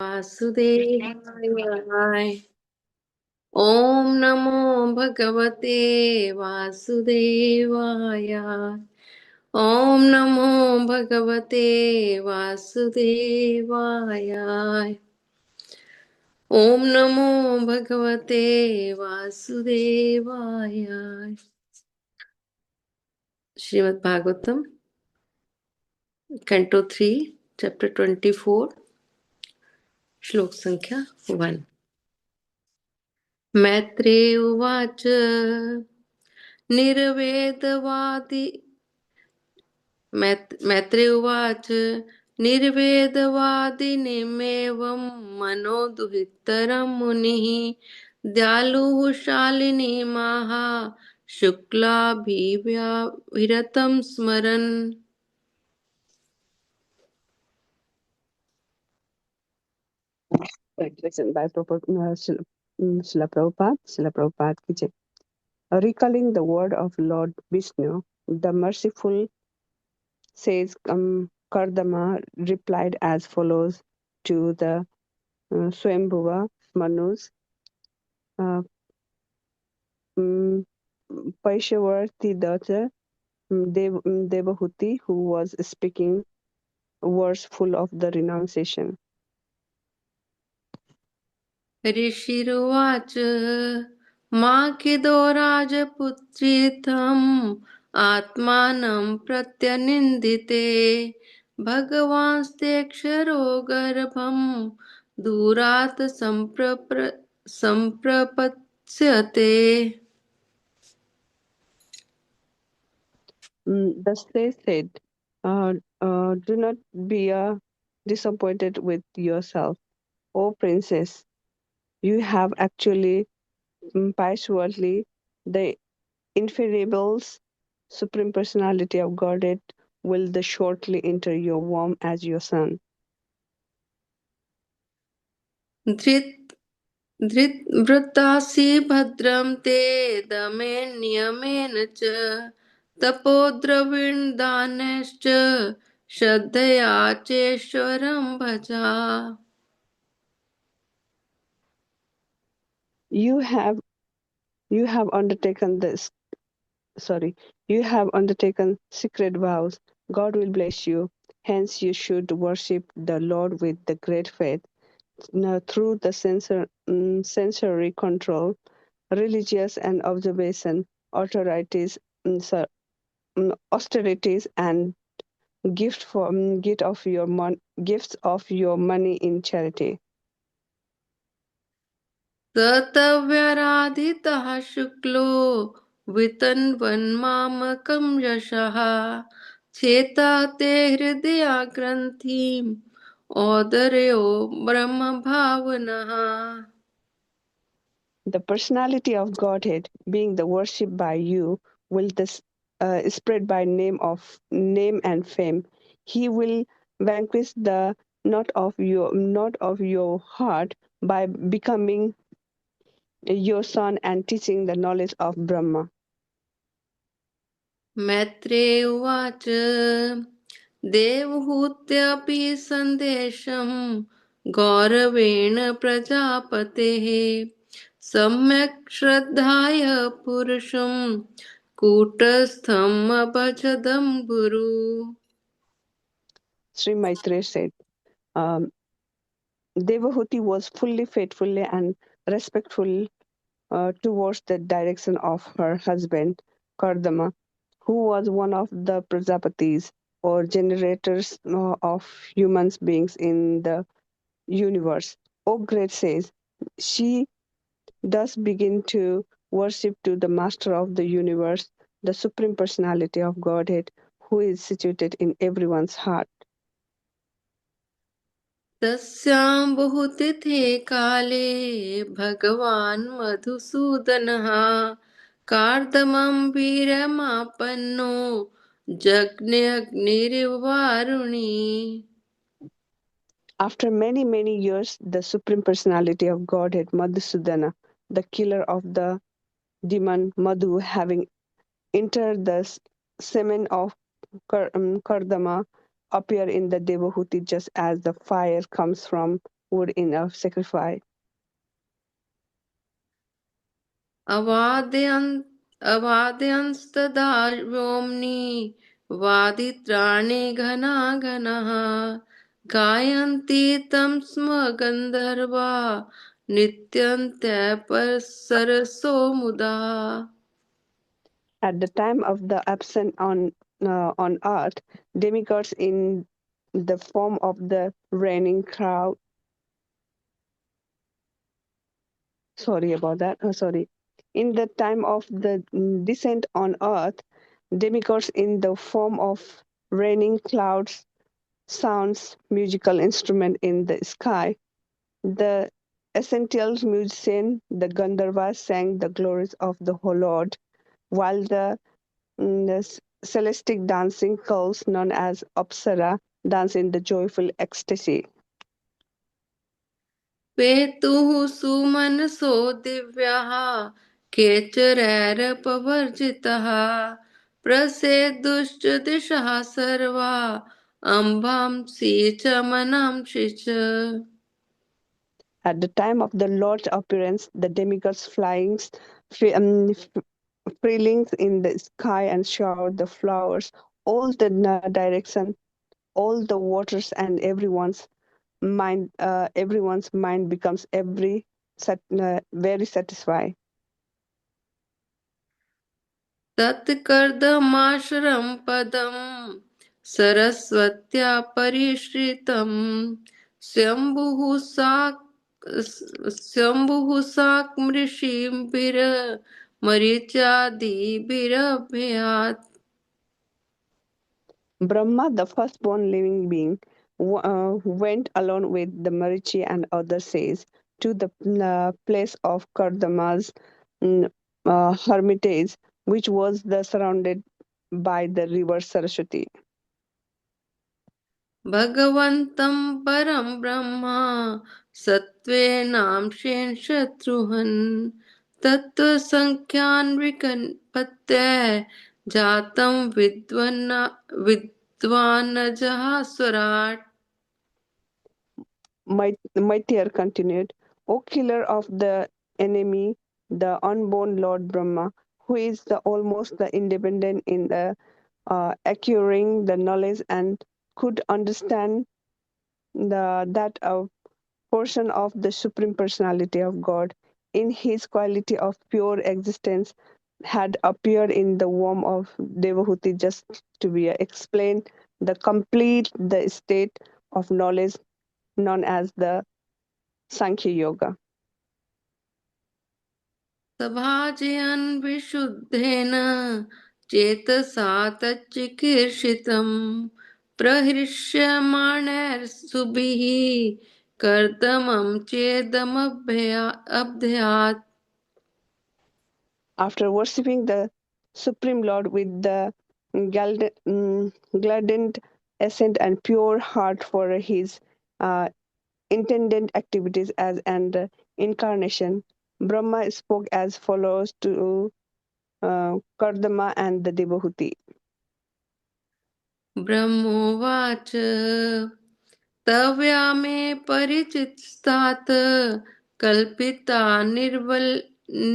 वासुदेवाय। ॐ नमो भगवते वासुदेवाय। ॐ नमो भगवते वासुदेवाय। ॐ नमो भगवते वासुदेवाय। श्रीमद् भागवतम कैंटो 3 चैप्टर 24 श्लोक संख्या 1। मैत्रेय उवाच निर्वेदवादी मैत्रेय उवाच निर्वेदवादिनीमेवं मनोदुहितरं मुनिः दयालुः शालिनीमाह शुक्लाभिव्याहृतं स्मरन्। Translation by Srila Prabhupada ki jai. Recalling the word of Lord Vishnu, the merciful says Kardama replied as follows to the Swambhuva Manus, Paishavarti daughter Devahuti, who was speaking words full of the renunciation. ऋषिरुवाच माखिदो राजपुत्रीथम् आत्मानं प्रत्यनिन्दिते भगवांस्तेऽक्षरो गर्भं दूरात् सम्प्रपत्स्यते। The sage said, do not be disappointed with yourself, O princess. You have actually passionately the infallible supreme personality of Godhead will shortly enter your womb as your son. धृतवृत्तासि भद्रं ते दमेन नियमेन च तपोद्रविणदानश्च श्रद्धया चेश्वरं भजा। You have undertaken this. You have undertaken secret vows. God will bless you. Hence, you should worship the Lord with the great faith. Through the sensory control, religious and observation, austerities, and gifts of your money in charity. ततव्यराधितः शुक्लो वितन्वन्मामकं यशः चेता ते हृदया ग्रन्थिम् औदर्यो ब्रह्मभावनः। The personality of Godhead, being the worship by you, will spread by name and fame. He will vanquish the knot of your heart by becoming your son and teaching the knowledge of Brahma. Maitreya उवाच देवहूत्यपि सन्देशं गौरवेण प्रजापतेः सम्यक् श्रद्धाय पुरुषं कूटस्थम् अभजदं गुरु। Sri Maitreya said, Devahuti was fully faithful and respectful towards the direction of her husband, Kardama, who was one of the Prajapatis or generators of human beings in the universe. O great sage, she thus begin to worship to the master of the universe, the supreme personality of Godhead, who is situated in everyone's heart. तस्यां बहुतिथे काले भगवान् मधुसूदनः कार्दमं वीरमापन्नो जज्ञग्निर्वारुणी। After many, many years, the Supreme Personality of Godhead, Madhusudana, the killer of the demon Madhu, having entered the semen of Kardama, appear in the Devahuti just as the fire comes from wood in a sacrifice. अवादयन् अवादयंस्तदा व्योम्नि वादित्राणि घना घनः गायन्ति तं स्म गन्धर्वा नित्यन्त्यपसरसो मुदा. At the time of the absent on earth, demigods in the form of the raining crowd. Sorry about that. Sorry. In the time of the descent on earth, demigods in the form of raining clouds, sounds, musical instrument in the sky. The essential musician, the Gandharvas, sang the glories of the whole Lord, while the celestic dancing girls known as Apsara dance in the joyful ecstasy. पेतुः सुमनसो दिव्याः केचरैरपवर्जितः प्रसेदुश्च दिशः सर्वा अम्बांसि च मनांसि च. At the time of the Lord's appearance, the demigods freelings in the sky and shower the flowers, all the direction, all the waters, and everyone's mind becomes very satisfied. तत्कर्दमाशरं पदं सरस्वत्या परिश्रितं शम्भुः साक्मृषिभिर्मरीचादिभिरभयात्. Brahma, the firstborn living being, went alone with the Marichi and other sages to the place of Kardama's mm, hermitage, which was surrounded by the river Saraswati. भगवन्तं परं ब्रह्म सत्त्वेनांशेन शत्रुहन् तत्त्वसङ्ख्यान्विकल्पत्य जातं विद्वानजः स्वराट्. Maitreya continued, O killer of the enemy, the unborn Lord Brahma, who is almost the independent in the acquiring the knowledge and could understand that a portion of the Supreme Personality of God, in his quality of pure existence, had appeared in the womb of Devahuti just to be explained the state of knowledge known as the Sankhya Yoga. सभाजयन् विशुद्धेन चेतसा तच्चिकीर्षितं प्रहृष्यमाणैर्सुभिः कर्दमं चेदमभ्यात्. After worshipping the Supreme Lord with the gladdened assent and pure heart for his uh, intended activities as an incarnation, Brahma spoke as follows to Kardama and the Devahuti. ब्रह्मोवाच तव्या मे परिचितस्तात् कल्पिता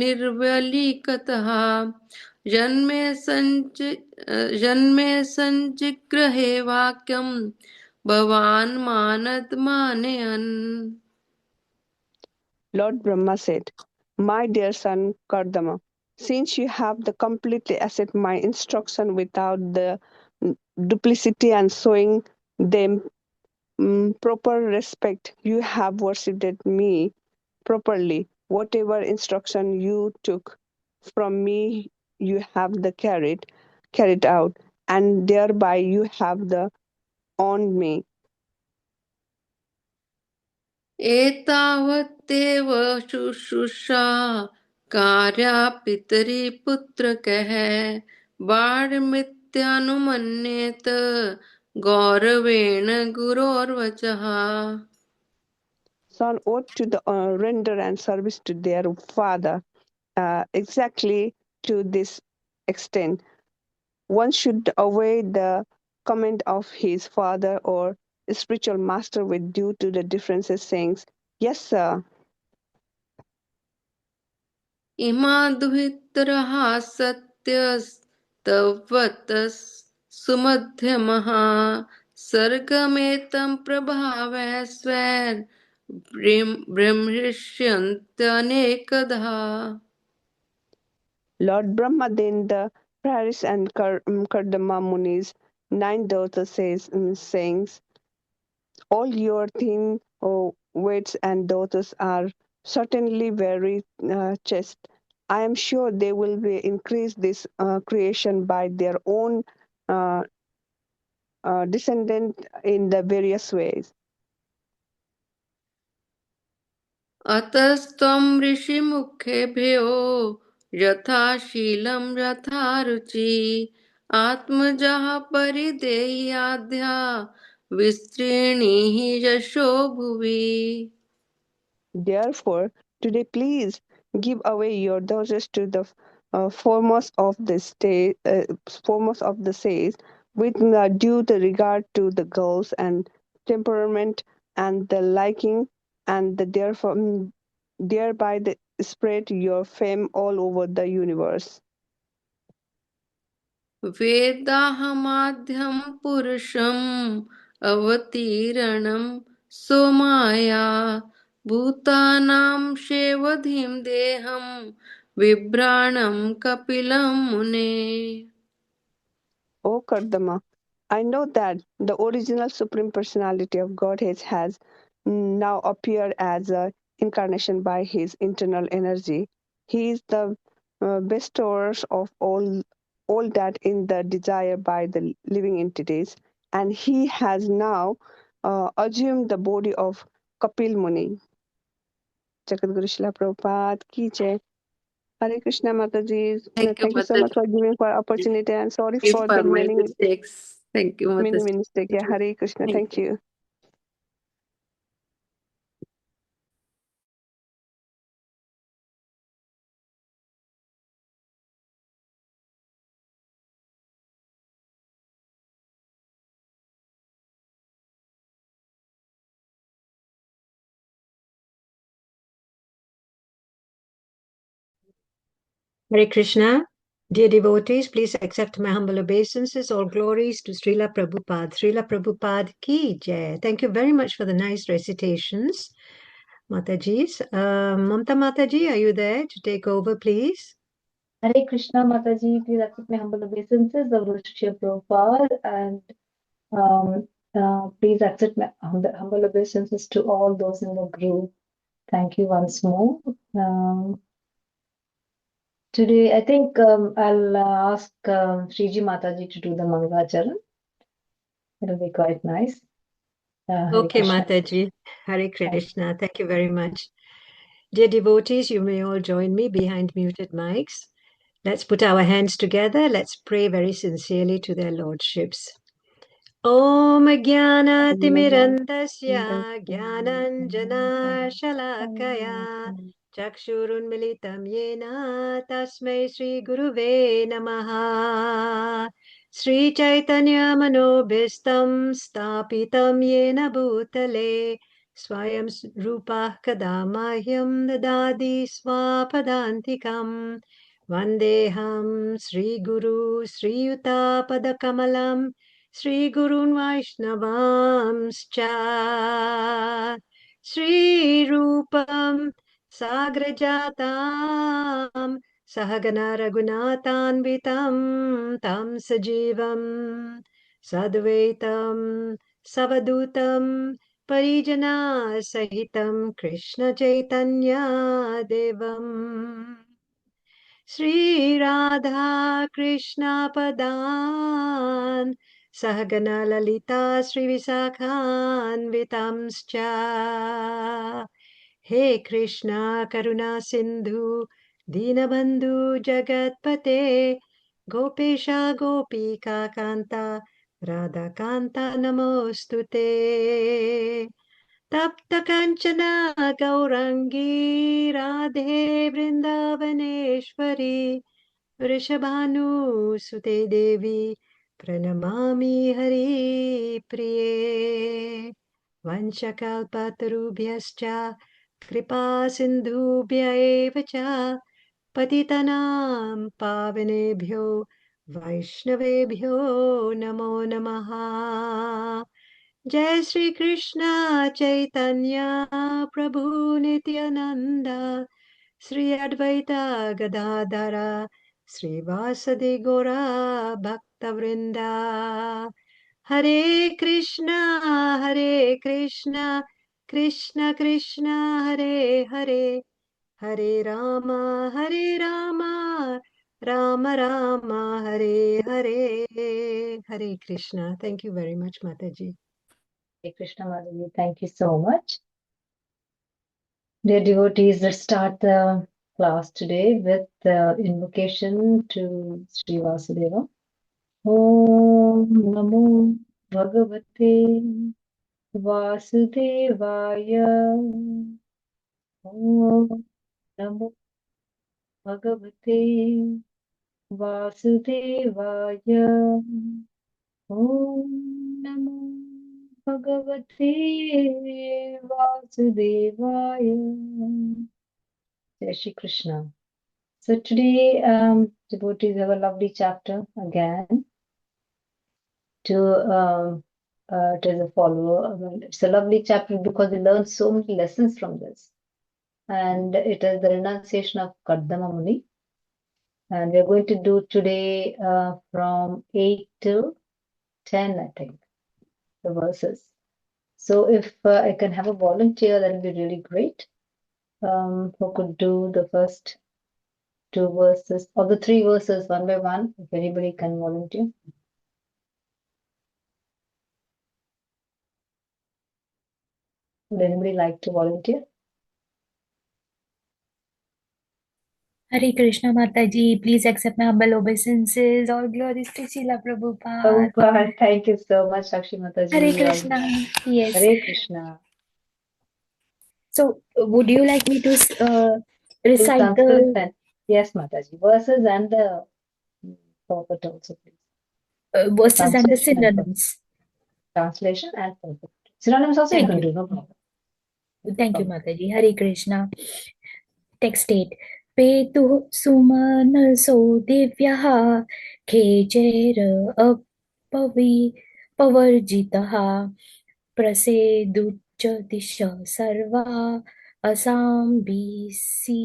निर्वलीकतः जन्मे सञ्जिग्रहे वाक्यं भवान् मानद्मानयन्. Lord Brahma said, My dear son Kardama, since you have the completely accept my instruction without the duplicity and showing them proper respect, you have worshipped me properly. Whatever instruction you took from me, you have carried out, and thereby you have owned me. एतावत्तेव शुश्रूषा कार्या पितरि पुत्रकः बाढमित्यानुमन्येत गौरवेण गुरोर्वचः. Son ought to render and service to their father exactly to this extent. One should obey the command of his father or spiritual master with due to the differences sayings Yes, sir. इमादुहितरः सत्यस्तवतः सुमध्यमः सर्गमेतं प्रभावः स्वैर्बृंहिष्यन्त्यनेकधा. Lord Brahma then the Paris and Kardama Muni's 9 daughters saying, all your thin weights and daughters are certainly very chaste. I am sure they will be increase this creation by their own uh, descendant in the various ways. अतस्त्वं ऋषिमुखेभ्यो यथा शीलं यथा रुचि आत्मजः परिदेयाद्या विस्तृणीहि यशो भुवि. Therefore, today please give away your daughters to the foremost of the says, with due the regard to the girls and temperament and the liking, and the thereby the spread your fame all over the universe. वेदाहमाद्यं पुरुषम् अवतीर्णं सोमाया भूतानां शेवधिं देहं बिभ्राणं कपिलं मुने. O Kardama, I know that the original Supreme Personality of Godhead has now appeared as a incarnation by his internal energy. He is the bestower of all that in the desire by the living entities, and he has now assumed the body of Kapil Muni. Jagadguru Srila Prabhupada ki jai. Hare Krishna Mataji. Thank you, Thank you so much Mataji. for giving for opportunity, and sorry Give for for the my many mistakes. Thank you, many Mataji. mistakes. Yeah, Hare Krishna. Thank Thank you. you. Hare Krishna. Dear devotees, please accept my humble obeisances. All glories to Srila Prabhupada. Srila Prabhupada ki jai. Thank you very much for the nice recitations, Mataji's. Mamta Mataji, are you there to take over, please? Hare Krishna Mataji, please accept my humble obeisances of Rishya Prabhupada, and please accept my humble obeisances to all those in the group. Thank you once more. Today, I think I'll ask Sriji Mataji to do the Mangacharan. It'll be quite nice. Hare Okay, Krishna. Mataji. Hare Krishna. Thank you very much. Dear devotees, you may all join me behind muted mics. Let's put our hands together. Let's pray very sincerely to their lordships. ॐ ज्ञानतिमिरन्दस्य ज्ञानञ्जनाशलाकया चक्षुरुन्मिलितं येन तस्मै श्रीगुरुवे नमः श्रीचैतन्यमनोभीष्टं स्थापितं येन भूतले स्वयं रूपः कदा मह्यं ददाति स्वापदान्तिकम् वन्देऽहं श्रीगुरु श्रीयुतापदकमलम् श्रीगुरून् वैष्णवांश्च श्रीरूपं साग्रजातां सहगना रघुनाथान्वितं तं सजीवं सद्वैतं सवदूतं परिजनासहितं कृष्णचैतन्यदेवम् श्रीराधा कृष्णपदान् सहगना ललिता श्रीविशाखान्वितांश्च हे कृष्णा करुणा सिन्धु दीनबन्धु जगत्पते गोपेश गोपिका कान्ता राधाकान्ता नमोऽस्तु ते तप्त काञ्चन गौरङ्गी राधे वृन्दावनेश्वरी वृषभानुसुते देवी प्रणमामि हरिप्रिये vanchakalpatarubhyascha kripa sindhubhya eva cha patitanam pavanebhyo vaishnavebhyo namo namaha. Jai Shri Krishna Chaitanya Prabhu Nityananda Sri Advaita Gadadhara Sri Vasadi Gora Bhaktavrinda. Hare Krishna Krishna Krishna Hare Hare Hare Rama Rama Rama Hare Hare. Hare Krishna. Thank you very much, Mataji. Hare Krishna Madhavi, thank you so much. Dear devotees, let's start the class today with the invocation to Sri Vasudeva. Om Namo Bhagavate Vasudevaya. Om Namo Bhagavate Vasudevaya. Om Namo Bhagavate Vasudevaya. Jai Shri Krishna. So today, devotees have a lovely chapter again to as a follower. It's a lovely chapter because we learn so many lessons from this. And it is the renunciation of Kardama Muni. And we're going to do today from 8 to 10, I think, the verses. So if I can have a volunteer, that would be really great. Who could do the first two verses or the three verses one by one, if anybody can volunteer. Would anybody like to volunteer? Hare Krishna Mataji, please accept my humble obeisances. All glories to Srila Prabhupada. Prabhupada, thank you so much, Sakshi Mataji. Hare Krishna. Yes. Hare Krishna. So, would you like me to recite Sanskrit the and yes, Mataji, verses and the purport also, please. verses and the Translation and synonyms? Translation and purport. Synonyms also you Thank can you. do, no problem. Thank you, Mataji. Hare Krishna. Text state. Petu sumanaso divyaha khejer pavarjitaha प्रसेदुच्च दिश सर्वा असाम्बीसी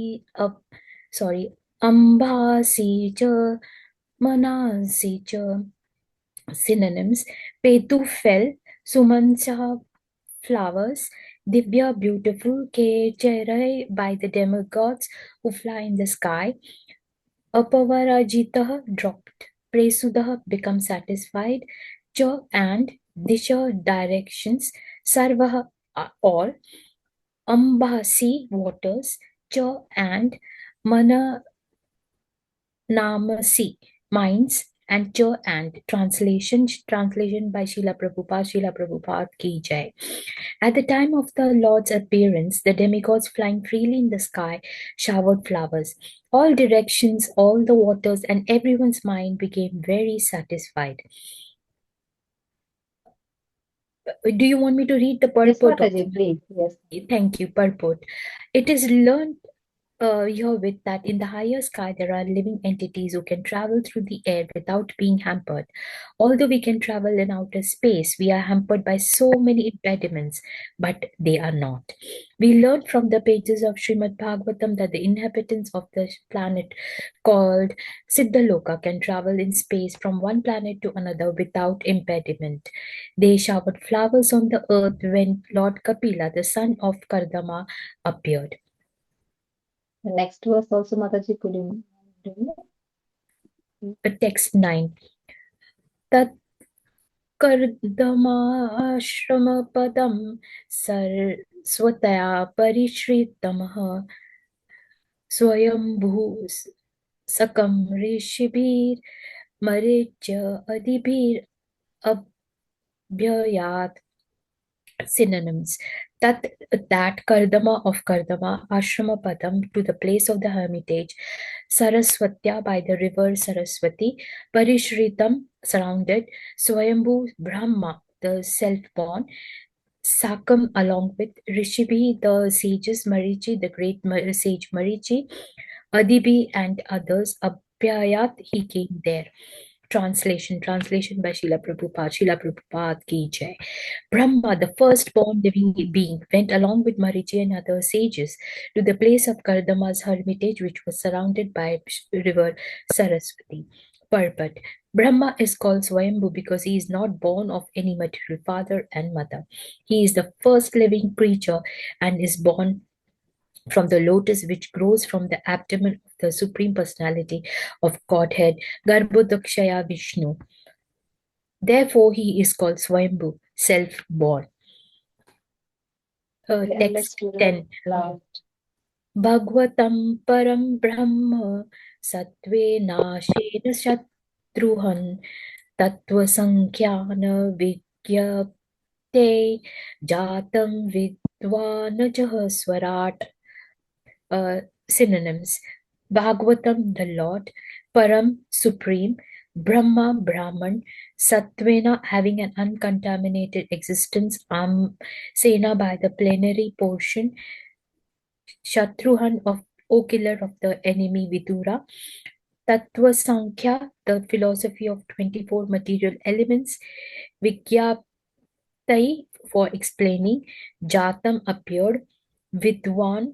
अम्बासी च मनासी च. Synonyms. Petu fell, Sumansa flowers, Divya beautiful, Kecherai by the demigods who fly in the sky, Apavarajitah dropped, Presudah become satisfied, Cha and Disha directions, Sarvah all, Ambasi waters, Cha and Mana Namasi minds, and Cha and translation by Srila Prabhupada ki jai. At the time of the Lord's appearance, the demigods flying freely in the sky showered flowers. All directions, all the waters, and everyone's mind became very satisfied. Do you want me to read the Yes, purport? Mataji, please. Yes. Thank you. Purport. It is learned herewith that in the higher sky there are living entities who can travel through the air without being hampered. Although we can travel in outer space, we are hampered by so many impediments, but they are not. We learn from the pages of Srimad Bhagavatam that the inhabitants of the planet called Siddhaloka can travel in space from one planet to another without impediment. They showered flowers on the earth when Lord Kapila, the son of Kardama, appeared. The next verse also, Mataji, could you do it? Text 9. Tat Kardama-ashram-padam saraswataya parishritamah swayambhu sakam rishibir marija adibir abhyayat. Synonyms. That Kardama of Kardama, Ashrama Padam to the place of the hermitage, Saraswatya by the river Saraswati, Parishritam surrounded, Swayambhu Brahma the self-born, Sakam along with Rishibhi, the sages, Marichi, the great sage Marichi, Adibi and others. Apyayat, he came there. Translation by Srila Prabhupada ki jai. Brahma, the firstborn living being, went along with Marichi and other sages to the place of Kardama's hermitage, which was surrounded by river Saraswati. Purport. Brahma is called Swayambhu because he is not born of any material father and mother. He is the first living creature and is born from the lotus which grows from the abdomen of the Supreme Personality of Godhead, Garbhodakshaya Vishnu. Therefore, he is called Swayambhu, self-born. Text 10. Bhagavatam param brahma sattve nashena shatruhan tattva sankhya vigyapte jatam vidvanajah swarat. Synonyms. Bhagavatam, the Lord. Param, supreme. Brahma, Brahman. Satvena, having an uncontaminated existence. Sena, by the plenary portion. Shatruhan, of killer of the enemy Vidura. Tattva Sankhya, the philosophy of 24 material elements. Vigyaptai, for explaining. Jatam, appeared. Vidwan,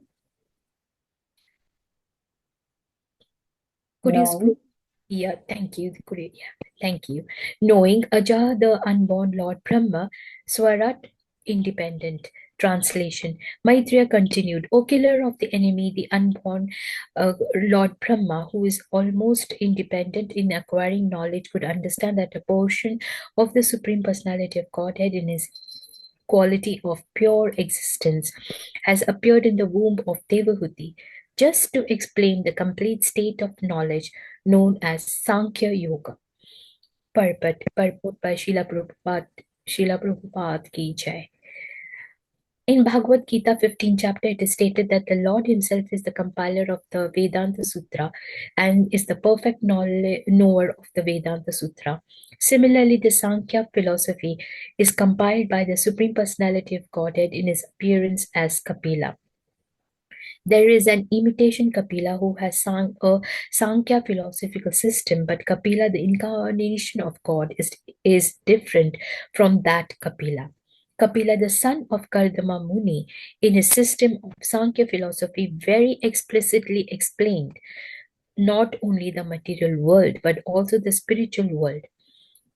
could you scroll? Yeah, thank you. Thank you. Knowing Aja, the unborn Lord Brahma, Swarat, independent. Translation. Maitreya continued, O killer of the enemy, the unborn Lord Brahma, who is almost independent in acquiring knowledge, could understand that a portion of the Supreme Personality of Godhead in his quality of pure existence has appeared in the womb of Devahuti, just to explain the complete state of knowledge known as Sankhya Yoga. Purport by Srila Prabhupada ki jai. In Bhagavad Gita 15th chapter, it is stated that the Lord himself is the compiler of the Vedanta Sutra and is the perfect knower of the Vedanta Sutra. Similarly, the Sankhya philosophy is compiled by the Supreme Personality of Godhead in his appearance as Kapila. There is an imitation Kapila who has sung a Sankhya philosophical system, but Kapila, the incarnation of God, is different from that Kapila. Kapila, the son of Kardama Muni, in his system of Sankhya philosophy, very explicitly explained not only the material world, but also the spiritual world.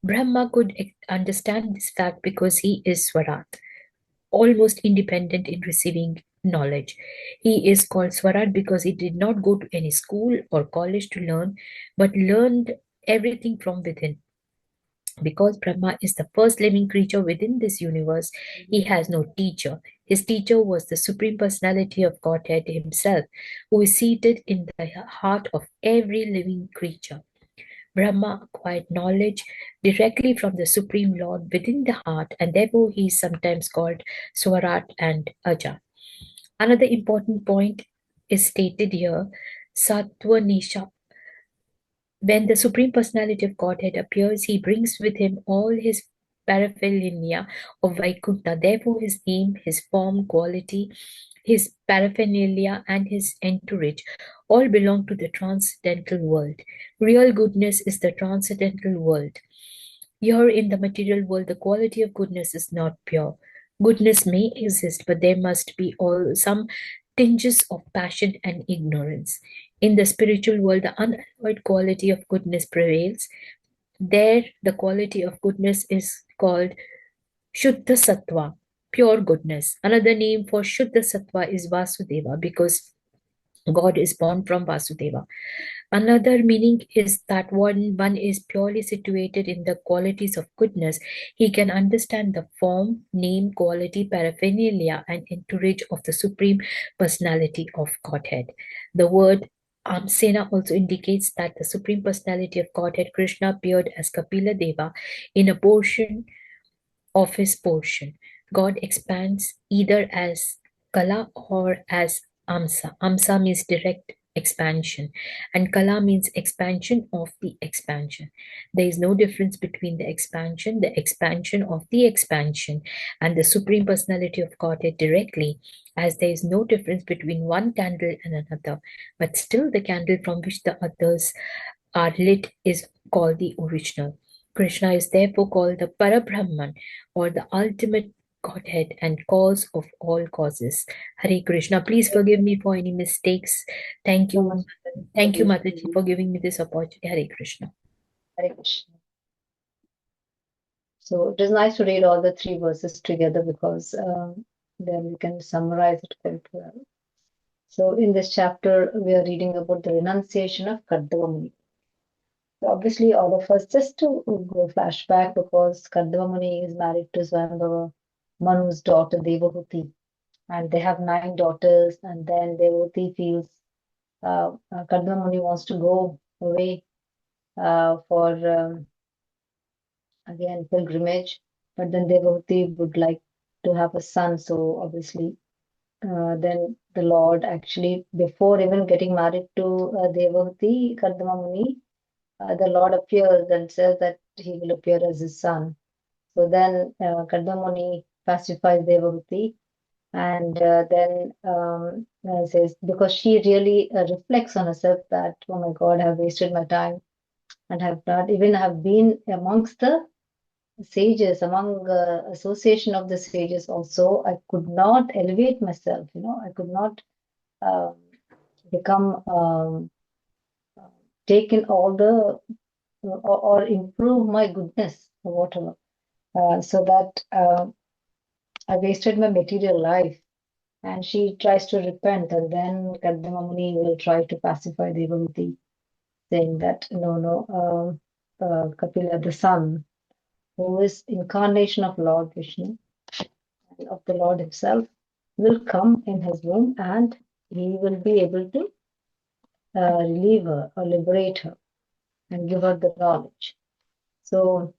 Brahma could understand this fact because he is Swarat, almost independent in receiving knowledge. He is called Swarat because he did not go to any school or college to learn, but learned everything from within. Because Brahma is the first living creature within this universe, he has no teacher. His teacher was the Supreme Personality of Godhead himself, who is seated in the heart of every living creature. Brahma acquired knowledge directly from the Supreme Lord within the heart, and therefore he is sometimes called Swarat and Aja. Another important point is stated here, Sattva Nisha. When the Supreme Personality of Godhead appears, he brings with him all his paraphernalia of Vaikuntha. Therefore, his name, his form, quality, his paraphernalia, and his entourage all belong to the transcendental world. Real goodness is the transcendental world. Here in the material world, the quality of goodness is not pure. Goodness may exist, but there must be some tinges of passion and ignorance. In the spiritual world, the unalloyed quality of goodness prevails. There, the quality of goodness is called Shuddha Sattva, pure goodness. Another name for Shuddha Sattva is Vasudeva, because God is born from Vasudeva. Another meaning is that one is purely situated in the qualities of goodness. He can understand the form, name, quality, paraphernalia, and entourage of the Supreme Personality of Godhead. The word Amsena also indicates that the Supreme Personality of Godhead, Krishna, appeared as Kapila Deva in a portion of his portion. God expands either as Kala or as Amsa. Amsa means direct expansion, and Kala means expansion of the expansion. There is no difference between the expansion of the expansion, and the Supreme Personality of Godhead directly, as there is no difference between one candle and another, but still the candle from which the others are lit is called the original. Krishna is therefore called the Parabrahman, or the ultimate Godhead and cause of all causes. Hare Krishna. Please forgive me for any mistakes. Thank So much. you. Thank you, Mataji, for giving me this opportunity. Hare Krishna. Hare Krishna. So it is nice to read all the three verses together because then we can summarize it quite well. So in this chapter, we are reading about the renunciation of Kardama Muni. So obviously, all of us, just to go flashback, because Kardama Muni is married to Swayambhava Manu's daughter Devahuti, and they have 9 daughters. And then Devahuti feels Kardama Muni wants to go away for again pilgrimage, but then Devahuti would like to have a son. So obviously, then the Lord actually, before even getting married to Devahuti, Kardama Muni, the Lord appears and says that he will appear as his son. So then Kardama Muni pacifies Devahuti, and then says, because she really reflects on herself that, oh my God, I have wasted my time and have not even have been amongst the sages, among association of the sages also. I could not elevate myself, I could not um, become take in all the or improve my goodness or whatever. So that I wasted my material life. And she tries to repent, and then Kardama Muni will try to pacify Devahuti, saying that no, Kapila, the son, who is incarnation of Lord Vishnu and of the Lord himself, will come in his womb, and he will be able to relieve her or liberate her and give her the knowledge. So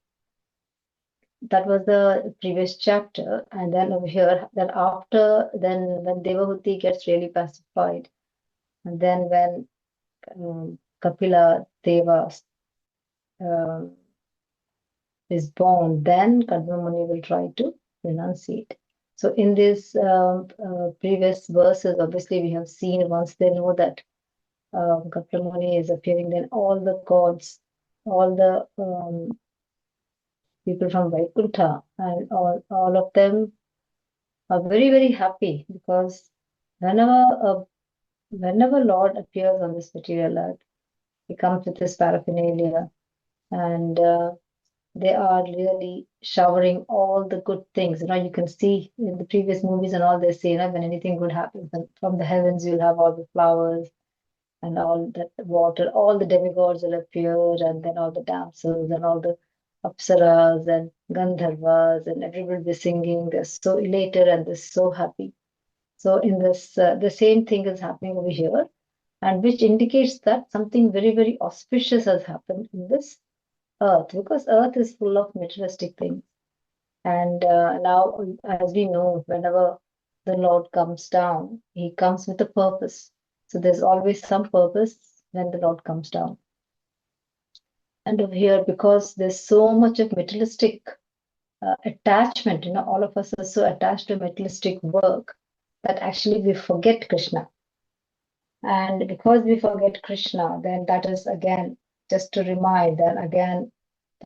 that was the previous chapter. And then over here, that after, then when Devahuti gets really pacified, and then when Kapila Deva is born, then Kardama Muni will try to renunciate. So in these previous verses, obviously we have seen, once they know that Kapila Muni is appearing, then all the gods, all the people from Vaikuntha, and all of them are very, very happy, because whenever Lord appears on this material earth, he comes with his paraphernalia, and they are really showering all the good things. You can see in the previous movies and all, they say, when anything good happens, then from the heavens you'll have all the flowers and all that water, all the demigods will appear, and then all the damsels and all the apsaras and gandharvas, and everybody will be singing. They're so elated and they're so happy. So in this, the same thing is happening over here, and which indicates that something very, very auspicious has happened in this earth, because earth is full of materialistic things. And now, as we know, whenever the Lord comes down, he comes with a purpose. So there's always some purpose when the Lord comes down. And over here, because there's so much of materialistic attachment, all of us are so attached to materialistic work that actually we forget Krishna. And because we forget Krishna, then that is again just to remind, then again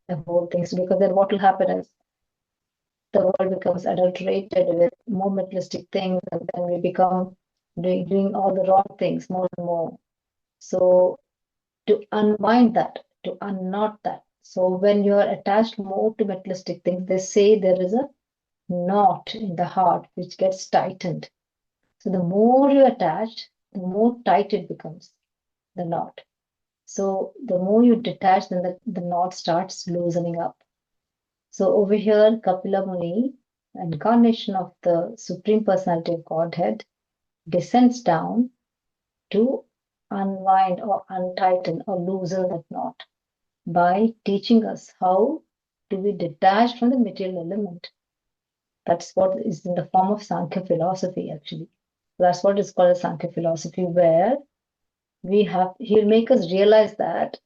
the whole thing. So because then what will happen is the world becomes adulterated with more materialistic things, and then we become doing all the wrong things more and more. So to unwind that, to unknot that. So when you are attached more to materialistic things, they say there is a knot in the heart which gets tightened. So the more you attach, the more tight it becomes, the knot. So the more you detach, then the knot starts loosening up. So over here, Kapila Muni, incarnation of the Supreme Personality of Godhead, descends down to unwind or untighten or loosen that knot by teaching us how to be detached from the material element. That's what is in the form of Sankhya philosophy, actually. That's what is called a Sankhya philosophy, where he'll make us realize that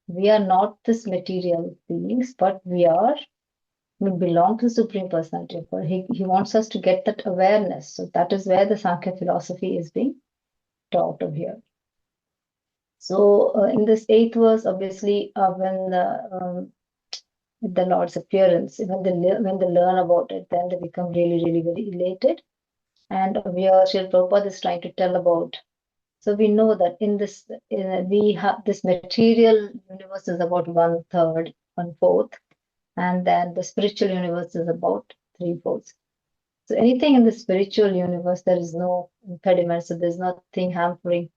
we are not this material beings, but we belong to the Supreme Personality of God. He wants us to get that awareness. So that is where the Sankhya philosophy is being taught over here. So in this 8th verse, obviously, when the Lord's appearance, when they learn about it, then they become really, really very elated. And here Srila Prabhupada is trying to tell about. So we know that we have this material universe is about 1/3, 1/4, and then the spiritual universe is about 3/4. So anything in the spiritual universe, there is no impediment, so there's nothing hampering.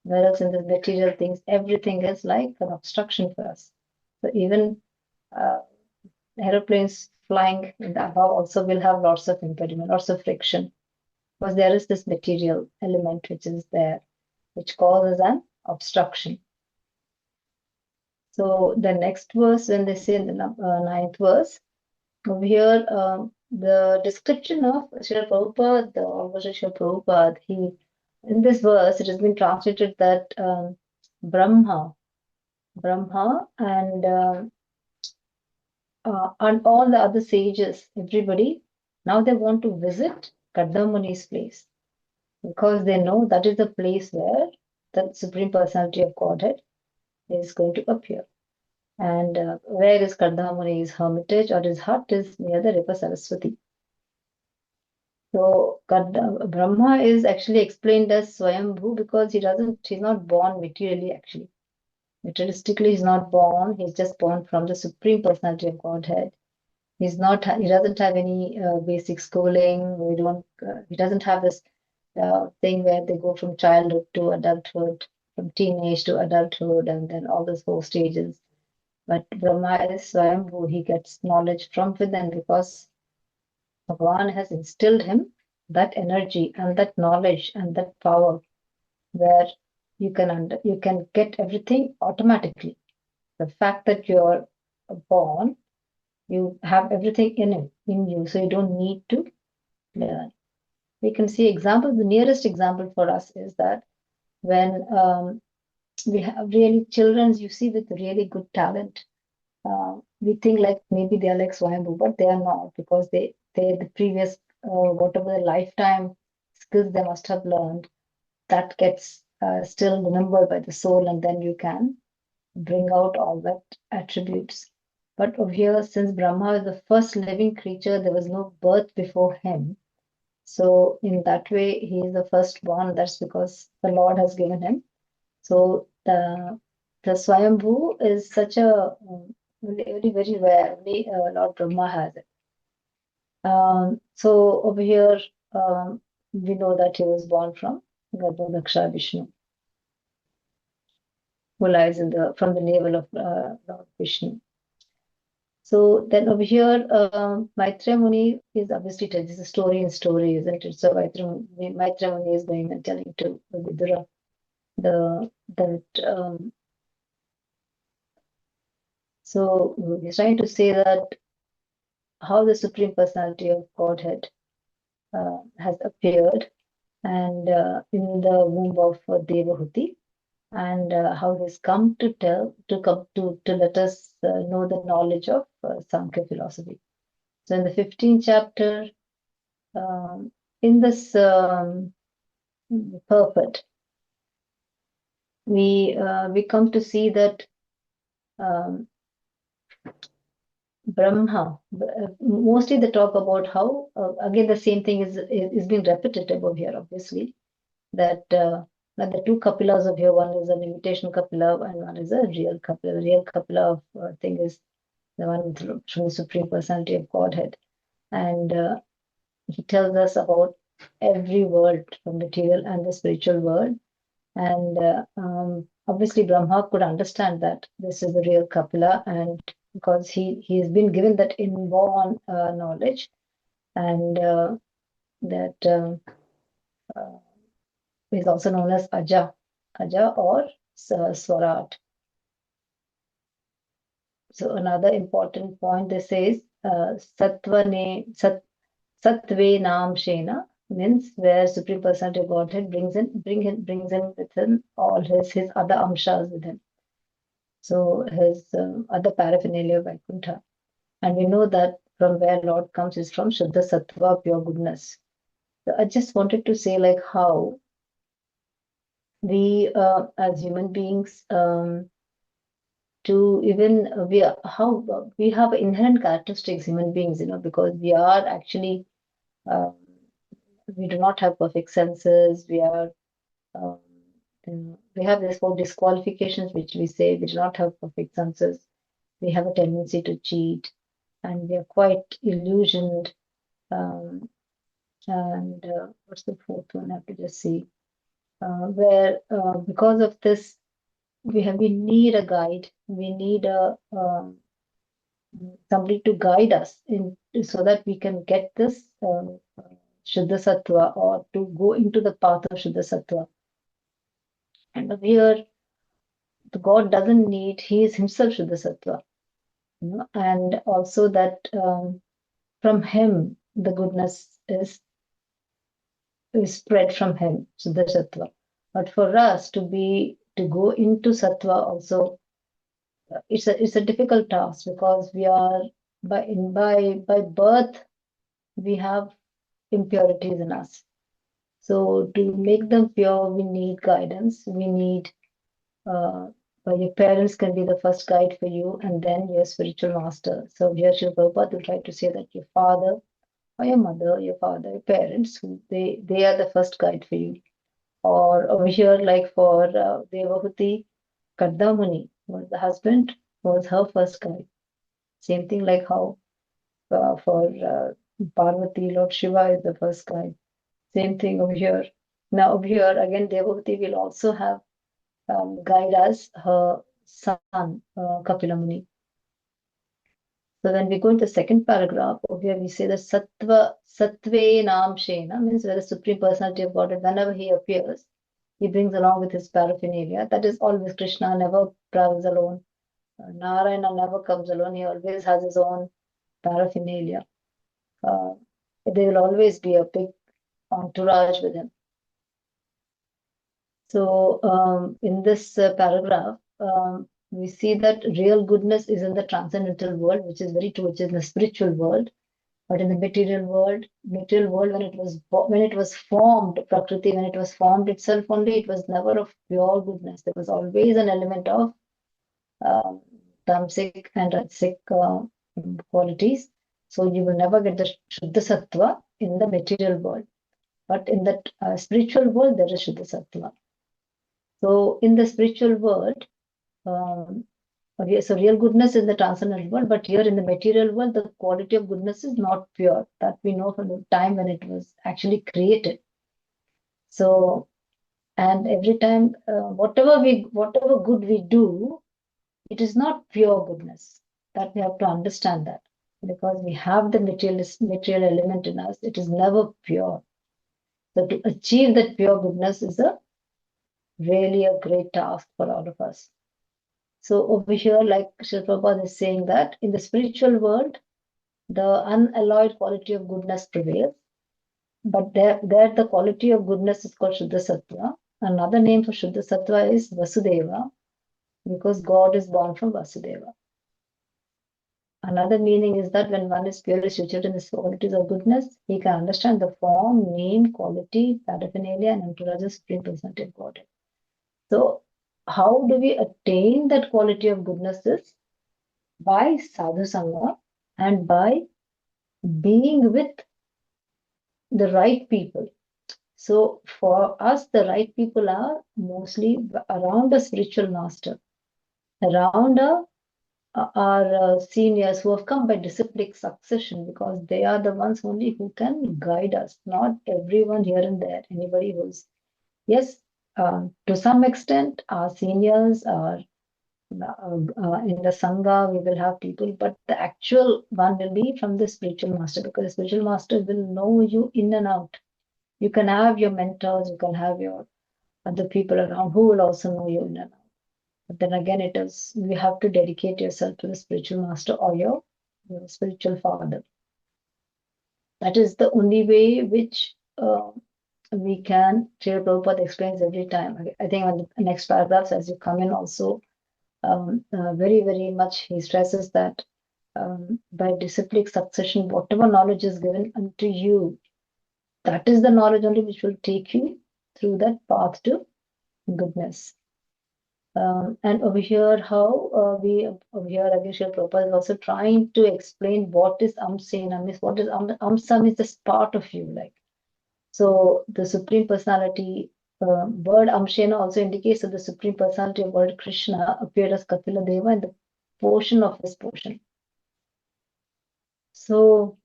Whereas in the material things, everything is like an obstruction for us. So even aeroplanes flying in the above also will have lots of impediment, lots of friction, because there is this material element which is there, which causes an obstruction. So the next verse, when they say in the 9th verse, over here, the description of Srila Prabhupada, the Almighty Srila Prabhupada, in this verse, it has been translated that Brahma and all the other sages, everybody, now they want to visit Kardamuni's place, because they know that is the place where the Supreme Personality of Godhead is going to appear. And where is Kardamuni's hermitage or his hut is near the river Saraswati. So Brahma is actually explained as Swayambhu because he's not born materially actually. Materialistically, he's not born. He's just born from the Supreme Personality of Godhead. He doesn't have any basic schooling. He doesn't have this thing where they go from childhood to adulthood, from teenage to adulthood, and then all those 4 stages. But Brahma is Swayambhu. He gets knowledge from within because Bhagavan has instilled him that energy and that knowledge and that power where you can get everything automatically. The fact that you're born, you have everything in you, so you don't need to learn. We can see examples. The nearest example for us is that when we have really children, you see with really good talent. We think like maybe they are like Swayambhu, but they are not, because the previous whatever the lifetime skills they must have learned, that gets still remembered by the soul, and then you can bring out all that attributes. But over here, since Brahma is the first living creature, there was no birth before him. So in that way, he is the firstborn. That's because the Lord has given him. So the Swayambhu is such a very, very rare. Only Lord Brahma has it. So over here, we know that he was born from Garbhodaksha Vishnu, who lies from the navel of Lord Vishnu. So then over here, Maitreya Muni is obviously telling this is a story in story, isn't it? So Maitreya Muni is going and telling to Vidura so he's trying to say that how the Supreme Personality of Godhead has appeared and in the womb of Devahuti, and how he's come to let us know the knowledge of Sankhya philosophy. So in the 15th chapter, in this purport, we come to see that Brahma, mostly they talk about how, again, the same thing is being repetitive over here, obviously, that the 2 Kapilas of here, one is an imitation Kapila and one is a real Kapila. The real Kapila thing is the one from the Supreme Personality of Godhead. And he tells us about every world, the material and the spiritual world. And obviously Brahma could understand that this is the real Kapila, and because he has been given that inborn knowledge, and that is also known as Aja or Swarat. So another important point, this says Satve Namshena means where Supreme Personality of Godhead brings in with him all his other amshas with him. So his other paraphernalia of Vaikuntha. And we know that from where Lord comes is from Shuddha Sattva, pure goodness. So I just wanted to say like how we as human beings to even we have inherent characteristics human beings, because we are actually um, we do not have perfect senses. We are um, we have this whole disqualifications which we say we do not have perfect senses. We have a tendency to cheat, and we are quite illusioned. Um, and what's the fourth one? I have to just see. Where because of this, we need a guide. We need a somebody to guide us in so that we can get this Shuddha Sattva, or to go into the path of Shuddha Sattva. And here, the God doesn't need, He is Himself Shuddha Sattva. And also that from Him, the goodness is spread from Him, Shuddha Sattva. But for us to go into Sattva also, it's a difficult task, because we are by birth we have impurities in us. So to make them pure, we need guidance. We need your parents can be the first guide for you, and then your spiritual master. So here Srila Prabhupada will try to say that your father or your mother, your father, your parents, they are the first guide for you. Or over here, like for Devahuti, Kardamuni was the husband, was her first guide. Same thing like how for Parvati, Lord Shiva is the first guide. Same thing over here. Now over here again, Devahuti will also have guide us her son Kapila Muni. So when we go into the second paragraph, over here we say that Sattve Nam Shena means where the Supreme Personality of Godhead, whenever he appears, he brings along with his paraphernalia. That is always Krishna never travels alone. Narayana never comes alone. He always has his own paraphernalia. There will always be a big entourage with him. So in this paragraph, we see that real goodness is in the transcendental world, which is very true, which is in the spiritual world. But in the material world, when it was formed, Prakriti, when it was formed itself only, it was never of pure goodness. There was always an element of tamasic and rajasic qualities. So you will never get the Shuddha Sattva in the material world. But in the spiritual world, there is Shuddha Sattva. So in the spiritual world, so real goodness is the transcendental world, but here in the material world, the quality of goodness is not pure. That we know from the time when it was actually created. So, and every time, whatever good we do, it is not pure goodness. That we have to understand that, because we have the material element in us. It is never pure. So to achieve that pure goodness is really a great task for all of us. So over here, like Srila Prabhupada is saying that in the spiritual world, the unalloyed quality of goodness prevails. But there the quality of goodness is called Shuddha Sattva. Another name for Shuddha Sattva is Vasudeva, because God is born from Vasudeva. Another meaning is that when one is purely situated in the qualities of goodness, he can understand the form, name, quality, paraphernalia, and entourage of Supreme Personality of Godhead. So how do we attain that quality of goodness? Is by sadhu sangha and by being with the right people. So for us, the right people are mostly around a spiritual master, around our seniors who have come by disciplic succession, because they are the ones only who can guide us. Not everyone here and there, anybody who's, yes, to some extent, our seniors are in the Sangha, we will have people, but the actual one will be from the spiritual master, because the spiritual master will know you in and out. You can have your mentors, you can have your other people around who will also know you in and out. But then again, you have to dedicate yourself to the spiritual master or your spiritual father. That is the only way which we can, Srila Prabhupada explains every time. I think on the next paragraphs as you come in also, very, very much he stresses that by disciplic succession, whatever knowledge is given unto you, that is the knowledge only which will take you through that path to goodness. And over here, how over here again, Srila Prabhupada is also trying to explain what is Amsena, means what is Amsa means this part of you, like. So the Supreme Personality, word Amshena also indicates that the Supreme Personality of Lord Krishna appeared as Kapila Deva in the portion of his portion. So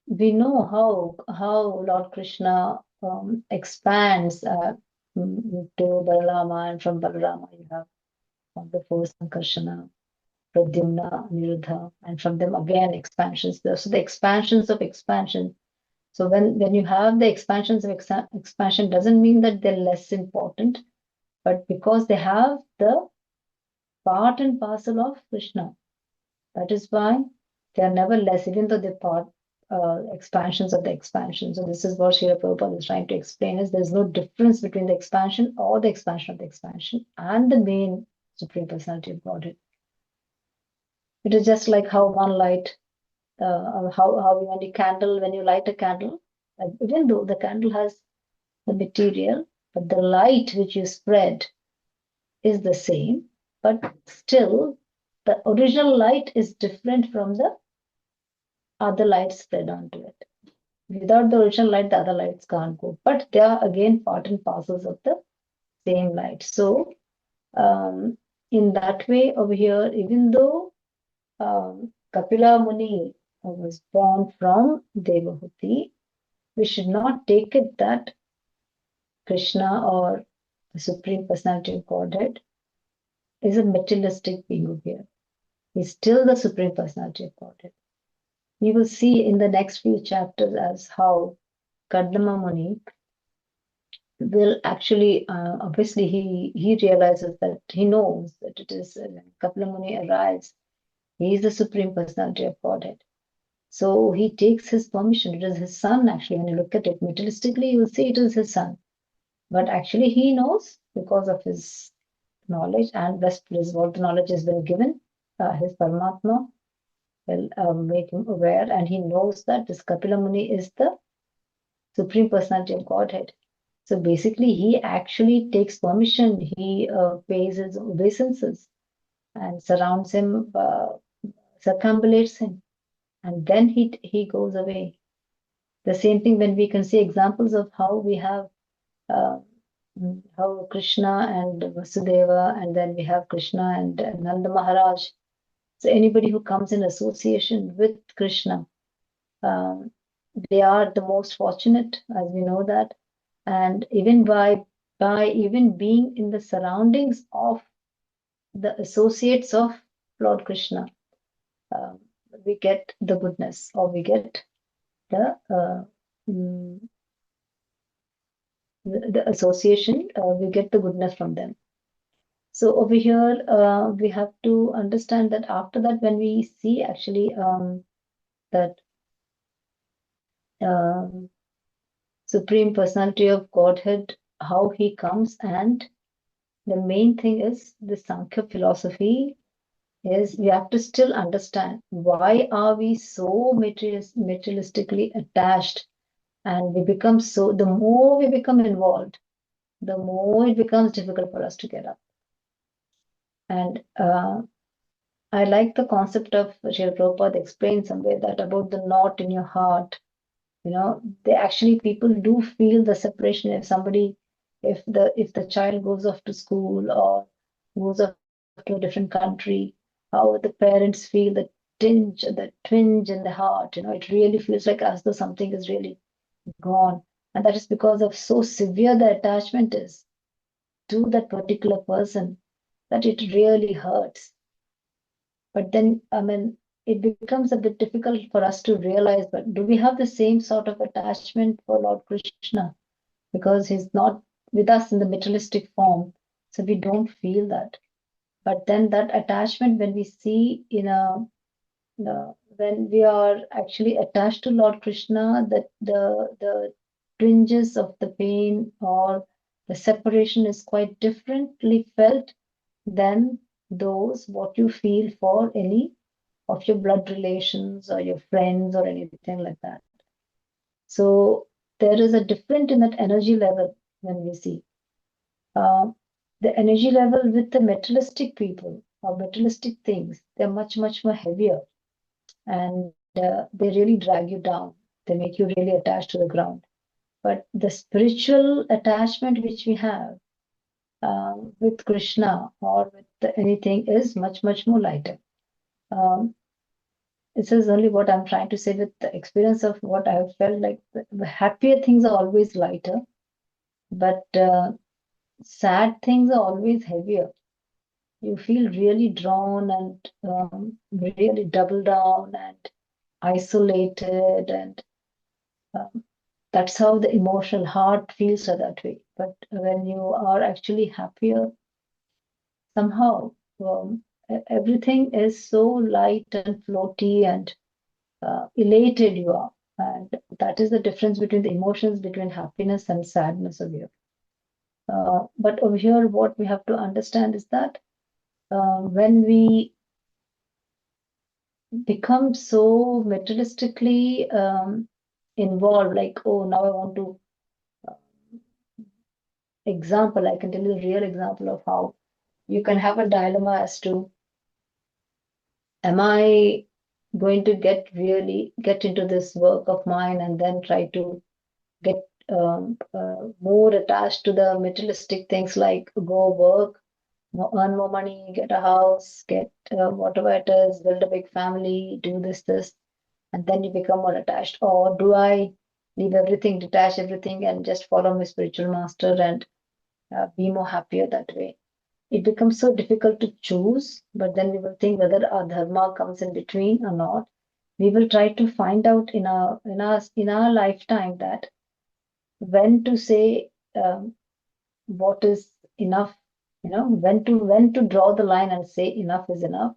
we know how Lord Krishna expands to Balarama, and from Balarama you have the four Sankarsana, Pradyumna, Niruddha, and from them again expansions. So the expansions of expansion. So when you have the expansions of expansion, doesn't mean that they're less important, but because they have the part and parcel of Krishna. That is why they are never less, even though they're part expansions of the expansion. So this is what Srila Prabhupada is trying to explain, is there's no difference between the expansion or the expansion of the expansion and the main Supreme Personality of Godhead. It is just like how one light, how when you light a candle, even though the candle has the material, but the light which you spread is the same, but still the original light is different from the other light spread onto it. Without the original light, the other lights can't go, but they are again part and parcels of the same light. So in that way over here, even though Kapila Muni was born from Devahuti, we should not take it that Krishna or the Supreme Personality of Godhead is a materialistic being over here. He's still the Supreme Personality of Godhead. You will see in the next few chapters as how Kardama Muni will actually, obviously he realizes that, he knows that it is, when Kapila Muni arrives, he is the Supreme Personality of Godhead. So he takes his permission. It is his son, actually. When you look at it materialistically, you will see it is his son. But actually he knows, because of his knowledge, and rest is what the knowledge has been given, his Paramatma will make him aware, and he knows that this Kapila Muni is the Supreme Personality of Godhead. So basically, he actually takes permission. He pays his obeisances and surrounds him, circumambulates him, and then he goes away. The same thing when we can see examples of how we have how Krishna and Vasudeva, and then we have Krishna and Nanda Maharaj. So anybody who comes in association with Krishna, they are the most fortunate, as we know that. And even by even being in the surroundings of the associates of Lord Krishna, we get the goodness, or we get the association, we get the goodness from them. So over here, we have to understand that after that, when we see actually that Supreme Personality of Godhead, how he comes, and the main thing is the Sankhya philosophy is we have to still understand why are we so materialistically attached, and we become so, the more we become involved, the more it becomes difficult for us to get up. And I like the concept of Srila Prabhupada explained somewhere that about the knot in your heart. You know, they actually, people do feel the separation if somebody, if the child goes off to school or goes off to a different country, how the parents feel the twinge in the heart. You know, it really feels like as though something is really gone, and that is because of so severe the attachment is to that particular person that it really hurts. But then, I mean, it becomes a bit difficult for us to realize, but do we have the same sort of attachment for Lord Krishna? Because he's not with us in the materialistic form, so we don't feel that. But then that attachment, when we see when we are actually attached to Lord Krishna, that the twinges of the pain or the separation is quite differently felt than those what you feel for any of your blood relations or your friends or anything like that. So there is a difference in that energy level when we see. The energy level with the materialistic people or materialistic things, they're much, much more heavier, and they really drag you down. They make you really attached to the ground. But the spiritual attachment which we have with Krishna or with anything is much, much more lighter. This is only what I'm trying to say with the experience of what I have felt like. The happier things are always lighter, but sad things are always heavier. You feel really drawn and really double down and isolated, and that's how the emotional heart feels that way. But when you are actually happier, somehow everything is so light and floaty and elated you are. And that is the difference between the emotions between happiness and sadness over here. But over here, what we have to understand is that when we become so materialistically involved, like, oh, now I want to example, I can tell you the real example of how you can have a dilemma as to, am I going to get into this work of mine and then try to get more attached to the materialistic things like go work, earn more money, get a house, get whatever it is, build a big family, do this, and then you become more attached? Or do I leave everything, detach everything, and just follow my spiritual master and be more happier that way? It becomes so difficult to choose, but then we will think whether our dharma comes in between or not. We will try to find out in our lifetime that when to say what is enough, when to draw the line and say enough is enough,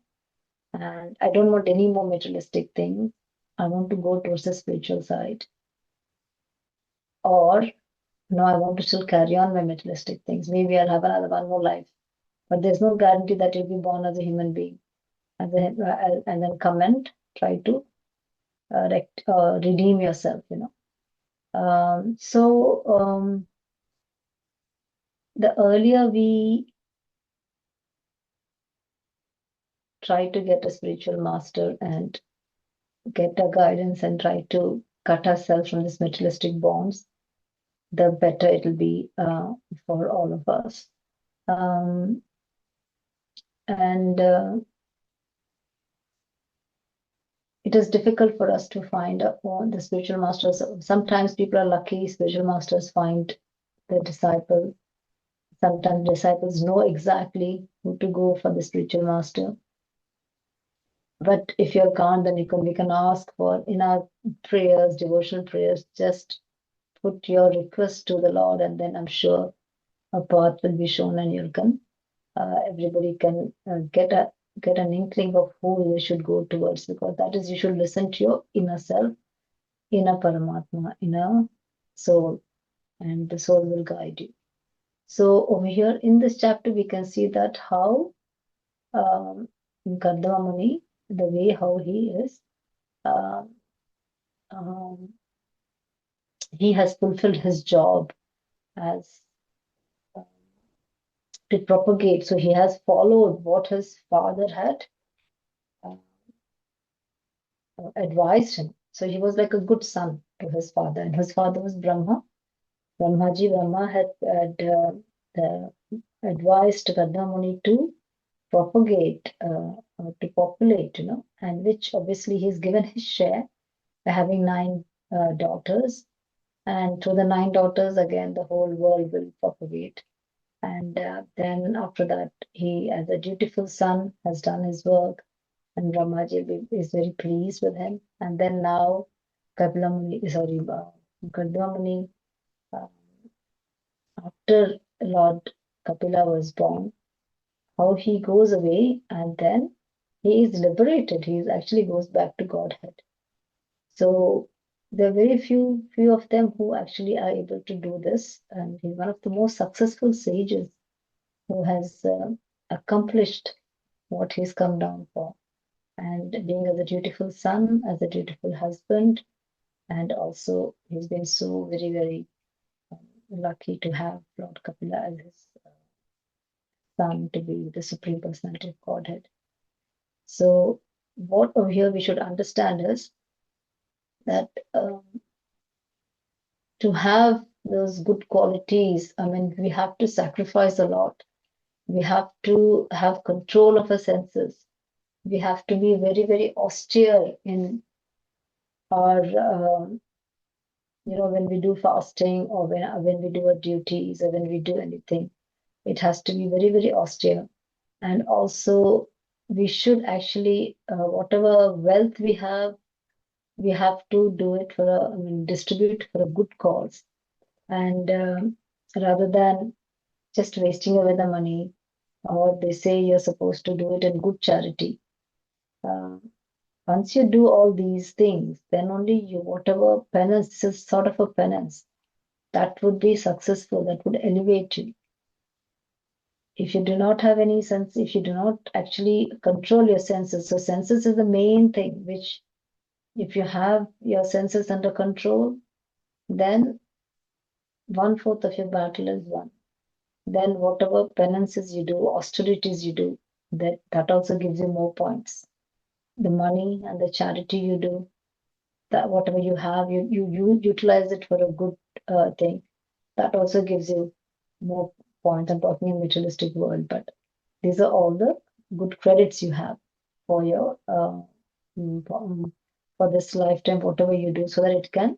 and I don't want any more materialistic things. I want to go towards the spiritual side. Or no, I want to still carry on my materialistic things. Maybe I'll have another one more life, but there's no guarantee that you'll be born as a human being, and then come and try to redeem yourself. The earlier we try to get a spiritual master and get a guidance and try to cut ourselves from these materialistic bonds, the better it will be for all of us. And it is difficult for us to find the spiritual masters. Sometimes people are lucky, spiritual masters find the disciple. Sometimes disciples know exactly who to go for the spiritual master. But if you can't, then we can ask for, in our prayers, devotional prayers, just put your request to the Lord, and then I'm sure a path will be shown, and everybody can get an inkling of who they should go towards, because that is, you should listen to your inner self, inner Paramatma, inner soul, and the soul will guide you. So over here in this chapter, we can see that how Kardama Muni, the way how he is, he has fulfilled his job as to propagate. So he has followed what his father had advised him. So he was like a good son to his father, and his father was Brahma. Brahma had advised Kardama Muni to propagate, to populate, and which obviously he's given his share by having 9 daughters. And through the 9 daughters, again, the whole world will propagate. And then after that, he, as a dutiful son, has done his work, and Brahmaji is very pleased with him. And then now, Kardama Muni, after Lord Kapila was born, how he goes away and then he is liberated. He actually goes back to Godhead. So there are very few of them who actually are able to do this, and he's one of the most successful sages who has accomplished what he's come down for, and being as a dutiful son, as a dutiful husband, and also he's been so very lucky to have Lord Kapila as his son, to be the Supreme Personality of Godhead. So what over here we should understand is that to have those good qualities, I mean, we have to sacrifice a lot. We have to have control of our senses. We have to be very austere in our, when we do fasting, or when we do our duties, or when we do anything. It has to be very austere. And also, we should actually, whatever wealth we have to do it for distribute for a good cause. And rather than just wasting away the money, or they say you're supposed to do it in good charity. Once you do all these things, then only you, whatever penance, this is sort of a penance, that would be successful, that would elevate you. If you do not have any sense, if you do not actually control your senses, so senses is the main thing, which if you have your senses under control, then 1/4 of your battle is won. Then whatever penances you do, austerities you do, that also gives you more points. The money and the charity you do, that whatever you have, you utilize it for a good thing. That also gives you more points. I'm talking in materialistic world, but these are all the good credits you have for your for this lifetime, whatever you do, so that it can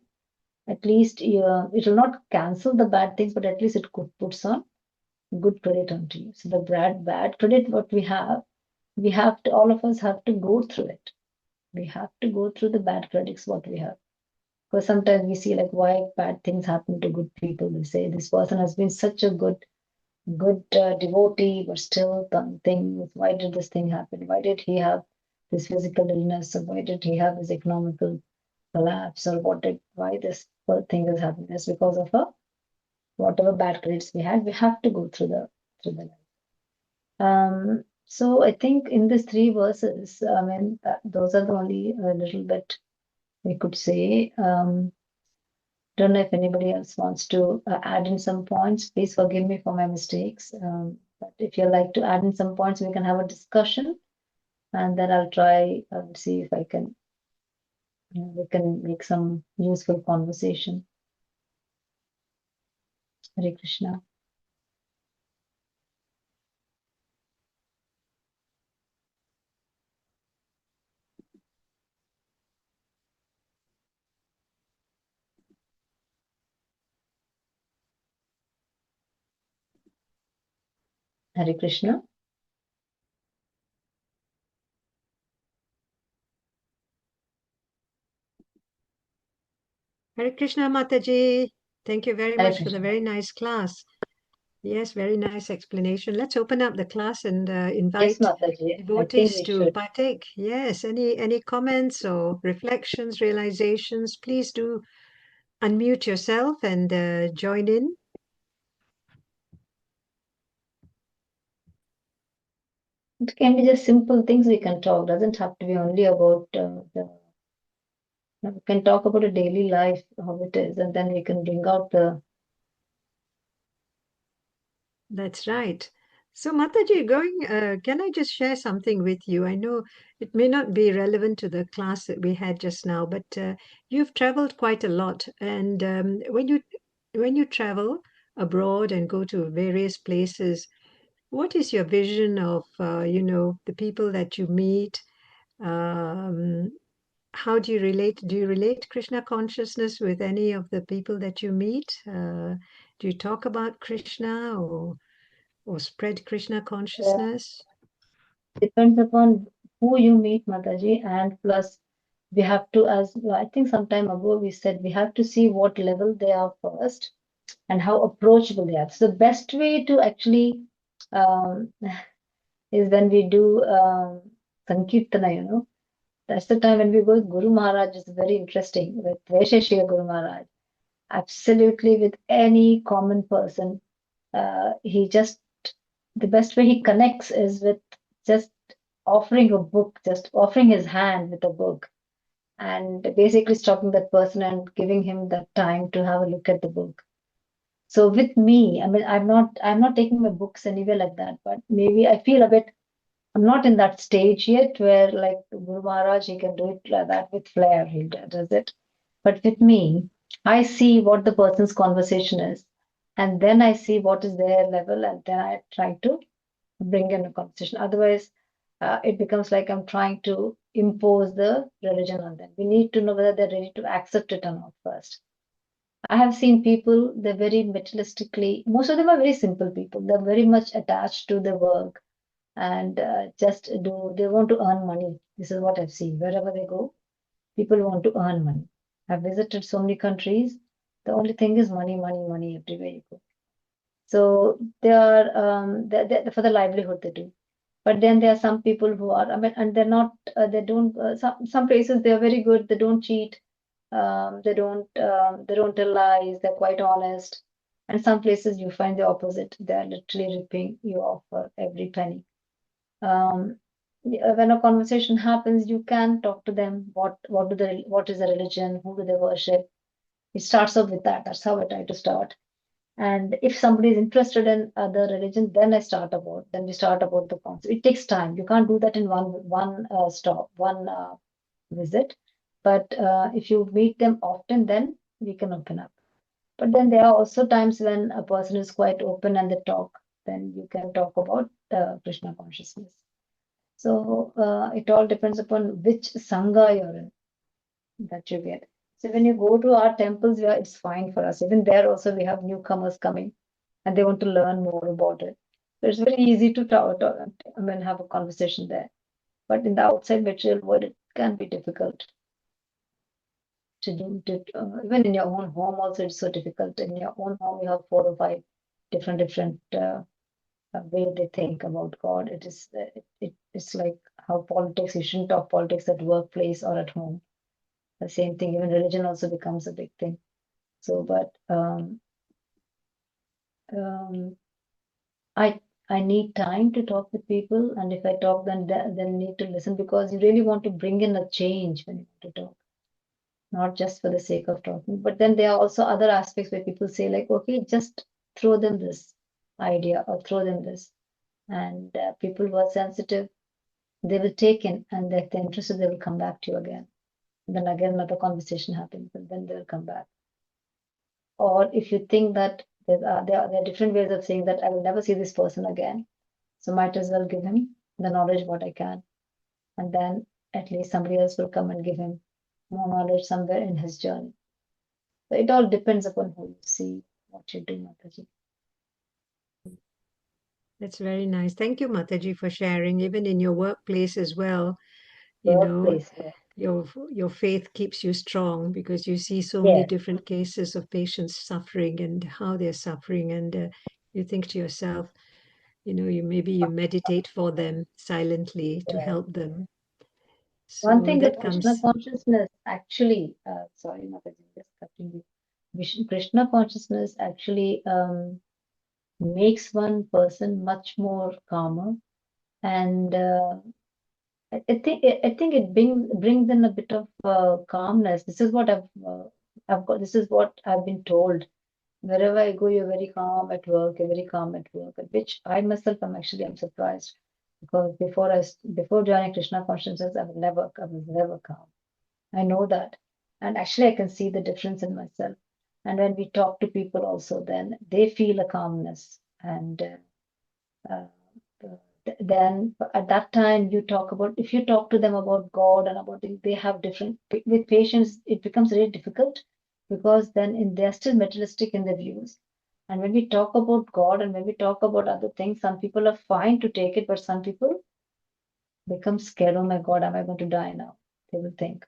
at least it will not cancel the bad things, but at least it could put some good credit onto you. So the bad credit what we have to, all of us have to go through it. We have to go through the bad credits what we have. Because sometimes we see like why bad things happen to good people. We say this person has been such a good devotee, but still things. Why did this thing happen? Why did he have this physical illness? Or why did he have this economical collapse? Or why this thing is happening? It's because of whatever bad credits we had. We have to go through the life. So I think in these 3 verses, I mean, those are the only little bit we could say. Don't know if anybody else wants to add in some points. Please forgive me for my mistakes. But if you like to add in some points, we can have a discussion, and then I'll try and see if I can, we can make some useful conversation. Hare Krishna. Hare Krishna. Hare Krishna, Mataji. Thank you very Hare much for the Krishna. very nice class. Yes, very nice explanation. Let's open up the class and invite Yes, Mataji. I think devotees we to should. partake. Yes, any comments or reflections, realizations, please do unmute yourself and join in. It can be just simple things we can talk. Doesn't have to be only about we can talk about a daily life, how it is, and then we can bring out the. That's right. So, Mataji, can I just share something with you? I know it may not be relevant to the class that we had just now, but you've traveled quite a lot. And when you travel abroad and go to various places, what is your vision of, the people that you meet? Um, how do you relate? Do you relate Krishna consciousness with any of the people that you meet? Do you talk about Krishna or spread Krishna consciousness? Depends upon who you meet, Mataji, and plus we have to, as I think some time ago we said, we have to see what level they are first and how approachable they are. So the best way to actually is when we do Sankirtana, That's the time when we go with Guru Maharaj is very interesting with Vaisheshika Guru Maharaj. Absolutely, with any common person, he just the best way he connects is with just offering a book, just offering his hand with a book, and basically stopping that person and giving him that time to have a look at the book. So with me, I mean, I'm not taking my books anywhere like that, but maybe I feel a bit. I'm not in that stage yet where like Guru Maharaj, he can do it like that with flair. He does it. But with me, I see what the person's conversation is, and then I see what is their level, and then I try to bring in a conversation. Otherwise, it becomes like I'm trying to impose the religion on them. We need to know whether they're ready to accept it or not first. I have seen people, they're very materialistically, most of them are very simple people. They're very much attached to their work and they want to earn money. This is what I've seen. Wherever they go, people want to earn money. I've visited so many countries. The only thing is money, money, money everywhere you go. So they are for the livelihood they do. But then there are some people who are, I mean, and they're not, they don't. Some places they are very good. They don't cheat. They don't tell lies. They're quite honest. And some places you find the opposite. They are literally ripping you off for every penny. When a conversation happens, you can talk to them. What is the religion? Who do they worship? It starts off with that. That's how I try to start. And if somebody is interested in other religion, then we start about the concept. It takes time. You can't do that in one visit. But if you meet them often, then we can open up. But then there are also times when a person is quite open and they talk. Then you can talk about Krishna consciousness. So it all depends upon which sangha you're in that you get. So when you go to our temples, yeah, it's fine for us. Even there also we have newcomers coming and they want to learn more about it. So it's very easy to have a conversation there. But in the outside material world, it can be difficult to do. Even in your own home also, it's so difficult. In your own home, you have 4 or 5 different way they think about God. It's like how politics, you shouldn't talk politics at workplace or at home. The same thing, even religion also becomes a big thing. So, but I need time to talk with people, and if I talk, then need to listen because you really want to bring in a change when you want to talk, not just for the sake of talking. But then there are also other aspects where people say like, okay, just throw them this idea or throw them this, and people who are sensitive, they will take in, and if they're interested, they will come back to you again. And then again, another conversation happens, and then they'll come back. Or if you think that there are different ways of saying that I will never see this person again, so might as well give him the knowledge what I can, and then at least somebody else will come and give him more knowledge somewhere in his journey. So it all depends upon who you see, what you do, Mataji. That's very nice. Thank you, Mataji, for sharing. Even in your workplace as well, you know, Workplace, yeah. your faith keeps you strong because you see so many Yes, different cases of patients suffering and how they're suffering, and you think to yourself, you meditate for them silently to yes. help them. One So thing with that Krishna comes. consciousness, actually, sorry, Mataji, just cutting you. Krishna consciousness actually makes one person much more calmer, and I think it brings in a bit of calmness. This is what I've got. This is what I've been told. Wherever I go, you're very calm at work. You're very calm at work, which I myself am surprised because before joining Krishna consciousness, I was never calm. I know that, and actually, I can see the difference in myself. And when we talk to people, also, then they feel a calmness, and uh, then at that time if you talk to them about God and about it, they have different with patients it becomes really difficult because then they're still materialistic in their views, and when we talk about God and when we talk about other things, some people are fine to take it, but some people become scared. Oh my God, am I going to die now? They will think.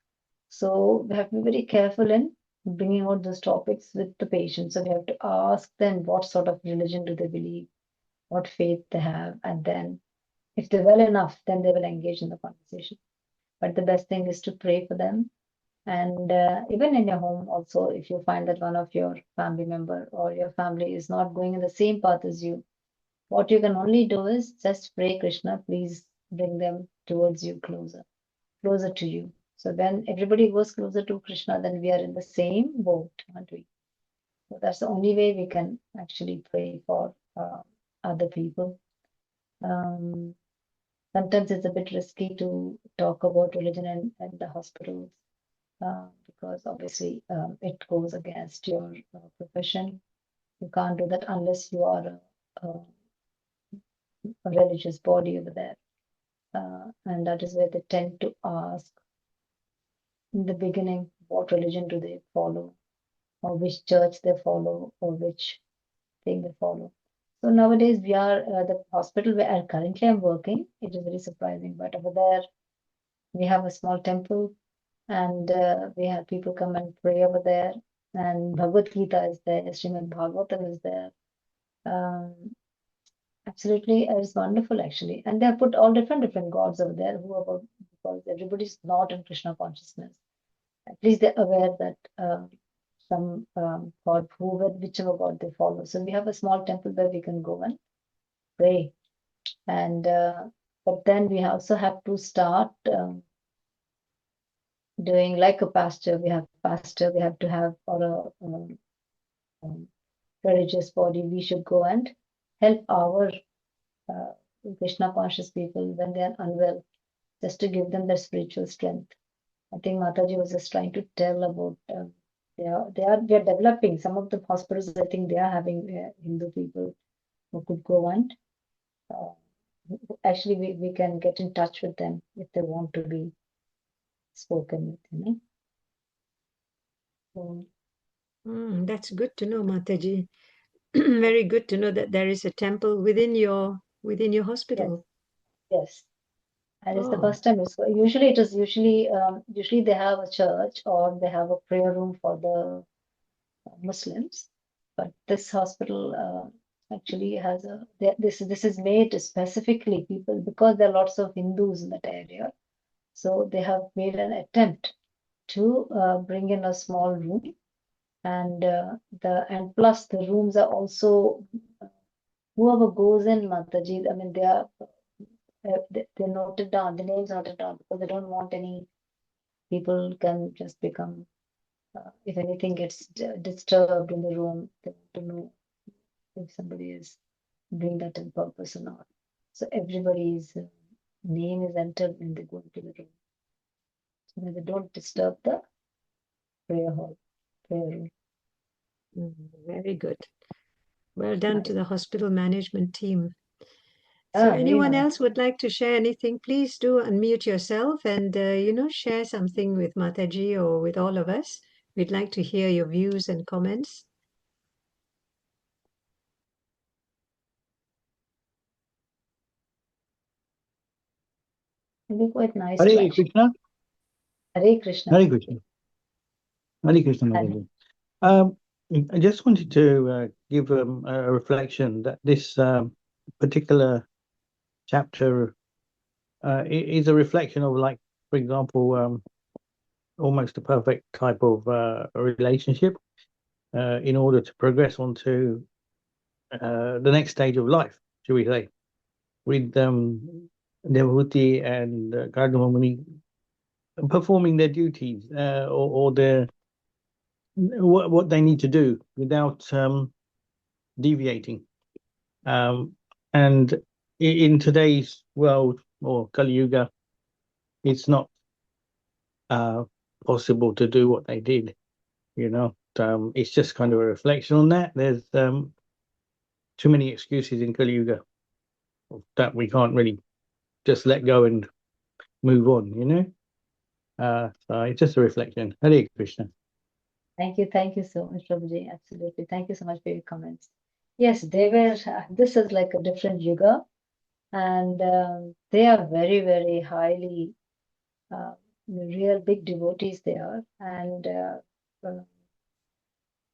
So we have to be very careful in bringing out those topics with the patient. So we have to ask them what sort of religion do they believe, what faith they have, and then if they're well enough, then they will engage in the conversation. But the best thing is to pray for them. And even in your home also, if you find that one of your family member or your family is not going in the same path as you, what you can only do is just pray, Krishna, please bring them towards you closer to you. So when everybody goes closer to Krishna, then we are in the same boat, aren't we? So that's the only way we can actually pray for other people. Sometimes it's a bit risky to talk about religion in the hospitals because obviously it goes against your profession. You can't do that unless you are a religious body over there. And that is where they tend to ask in the beginning what religion do they follow, or which church they follow, or which thing they follow. So nowadays we are the hospital where currently I'm working. It is very surprising, but over there we have a small temple, and we have people come and pray over there. And Bhagavad Gita is there, Srimad Bhagavatam is there. Absolutely, it's wonderful actually. And they have put all different gods over there who are because everybody's not in Krishna consciousness. At least they're aware that some god, whichever god they follow. So we have a small temple where we can go and pray. And but then we also have to start doing like a pastor. We have pastor. We have to have or a religious body. We should go and help our Krishna conscious people when they are unwell, just to give them their spiritual strength. I think Mataji was just trying to tell about we are developing some of the hospitals. I think they are having Hindu people who could go and actually we can get in touch with them if they want to be spoken with, you know. So, That's good to know, Mataji. Very good to know that there is a temple within your yes, hospital. yes. And it's the Oh, first time. Usually usually they have a church or they have a prayer room for the Muslims, but this hospital actually has this is made specifically people because there are lots of Hindus in that area, so they have made an attempt to bring in a small room, and plus the rooms are also whoever goes in, Mataji, I mean they are they're noted down, the names noted down because they don't want any people can just become if anything gets disturbed in the room, they want to know if somebody is doing that on purpose or not. So everybody's name is entered when they go into the room, so that they don't disturb the prayer room. very good. Well done to Nice. the hospital management team. So Very anyone nice. else would like to share anything, please do unmute yourself and, share something with Mataji or with all of us. We'd like to hear your views and comments. It'll be quite nice to Hare actually. Krishna. Hare Krishna. Hare Krishna. Hare Krishna, And Mataji. I just wanted to give a reflection that this particular chapter is a reflection of, like, for example, almost a perfect type of relationship in order to progress onto the next stage of life, shall we say, with Devahuti and Gardamamuni performing their duties or their what they need to do without deviating. And in today's world, or Kali Yuga, it's not possible to do what they did. It's just kind of a reflection on that. There's too many excuses in Kali Yuga that we can't really just let go and move on. So it's just a reflection. Hare Krishna. thank you so much, Prabhuji. Absolutely. Thank you so much for your comments. Yes, they were. This is like a different yuga, and they are very, very highly real big devotees. They are, and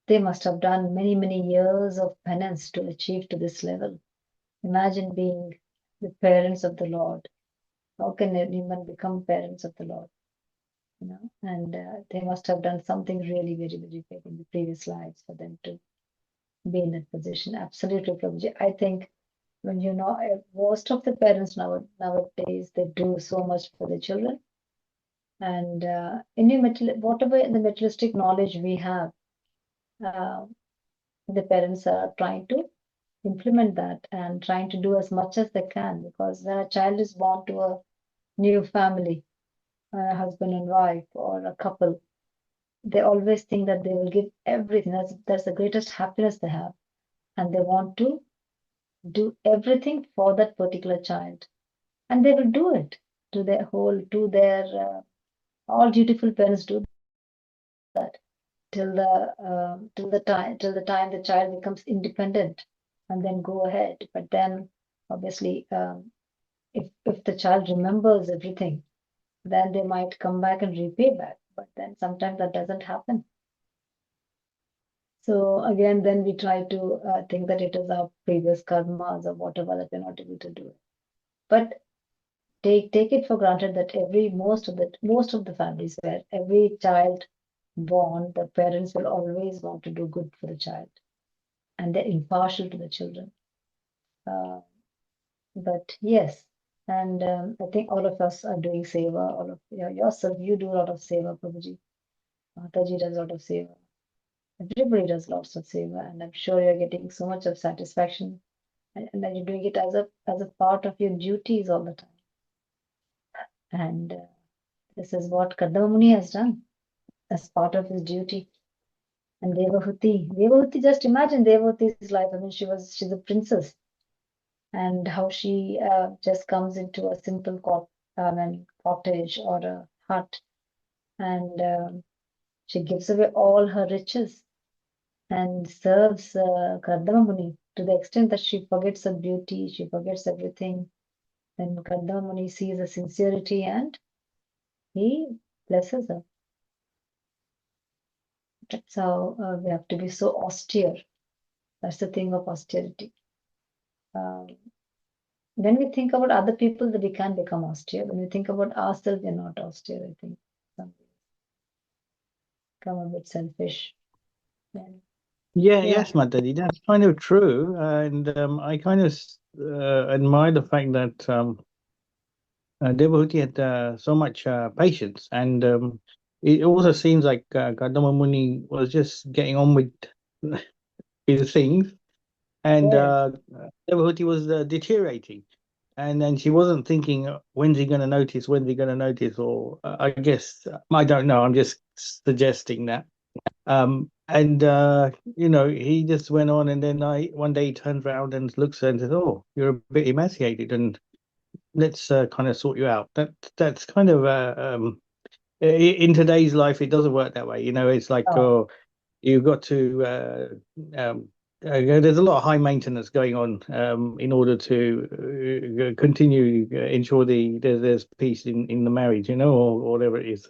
they must have done many, many years of penance to achieve to this level. Imagine being the parents of the Lord How can anyone become parents of the Lord? You know, and they must have done something really very, very big in the previous lives for them to be in that position. Absolutely, Prabhuji. I think when most of the parents nowadays they do so much for the children, and whatever the materialistic knowledge we have, uh, the parents are trying to implement that and trying to do as much as they can, because when a child is born to a new family, a husband and wife or a couple, they always think that they will give everything. That's the greatest happiness they have, and they want to do everything for that particular child, and they will do it to their all dutiful parents do that till the time the child becomes independent, and then go ahead. But then obviously, if the child remembers everything, then they might come back and repay back. But then sometimes that doesn't happen. So again, then we try to think that it is our previous karmas or whatever that we're not able to do it. But take it for granted that most of the families where every child born, the parents will always want to do good for the child, and they're impartial to the children. But yes, and I think all of us are doing seva. All of yourself, you do a lot of seva, Prabhuji. Mataji does a lot of seva. Everybody does lots of seva, and I'm sure you're getting so much of satisfaction, and that you're doing it as a part of your duties all the time. And this is what Kadamuni has done as part of his duty. And Devahuti, just imagine Devahuti's life. I mean, she's a princess, and how she just comes into a simple cottage or a hut, and she gives away all her riches and serves Kardama Muni to the extent that she forgets her beauty, she forgets everything. Then Kardama Muni sees the sincerity and he blesses her. That's how we have to be so austere. That's the thing of austerity. When we think about other people, that we can become austere. When we think about ourselves, we're not austere, I think. Some become a bit selfish. Then, yeah. Yes, Mataji, that's kind of true. And I kind of admire the fact that Devahuti had so much patience. And it also seems like Gautam Muni was just getting on with his things. And Yes. Devahuti was deteriorating. And then she wasn't thinking, when's he going to notice? When's he going to notice? Or I guess, I don't know. I'm just suggesting that. And he just went on, and then one day he turns around and looks at her and says, "Oh, you're a bit emaciated, and let's kind of sort you out." That's kind of in today's life, it doesn't work that way. It's like, oh, you've got to. There's a lot of high maintenance going on in order to continue ensure there's peace in the marriage, or whatever it is.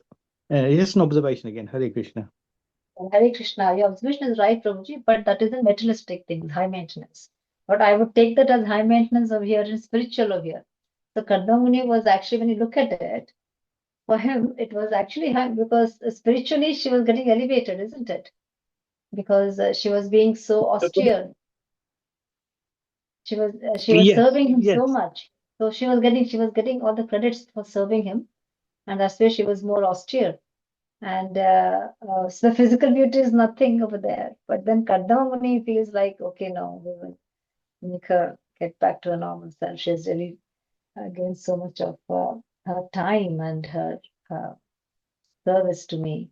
Just an observation again. Hare Krishna. Hare Krishna, your observation is right, Prabhuji, but that is a materialistic thing, high maintenance. But I would take that as high maintenance over here and spiritual over here. So Kardamuni was actually, when you look at it, for him, it was actually high because spiritually she was getting elevated, isn't it? Because she was being so austere. She was Yes, serving him yes. so much. So she was getting all the credits for serving him, and that's why she was more austere. And so the physical beauty is nothing over there. But then Kardamamuni feels like, okay, no, we will make her get back to her normal self. She has really given so much of her time and her service to me.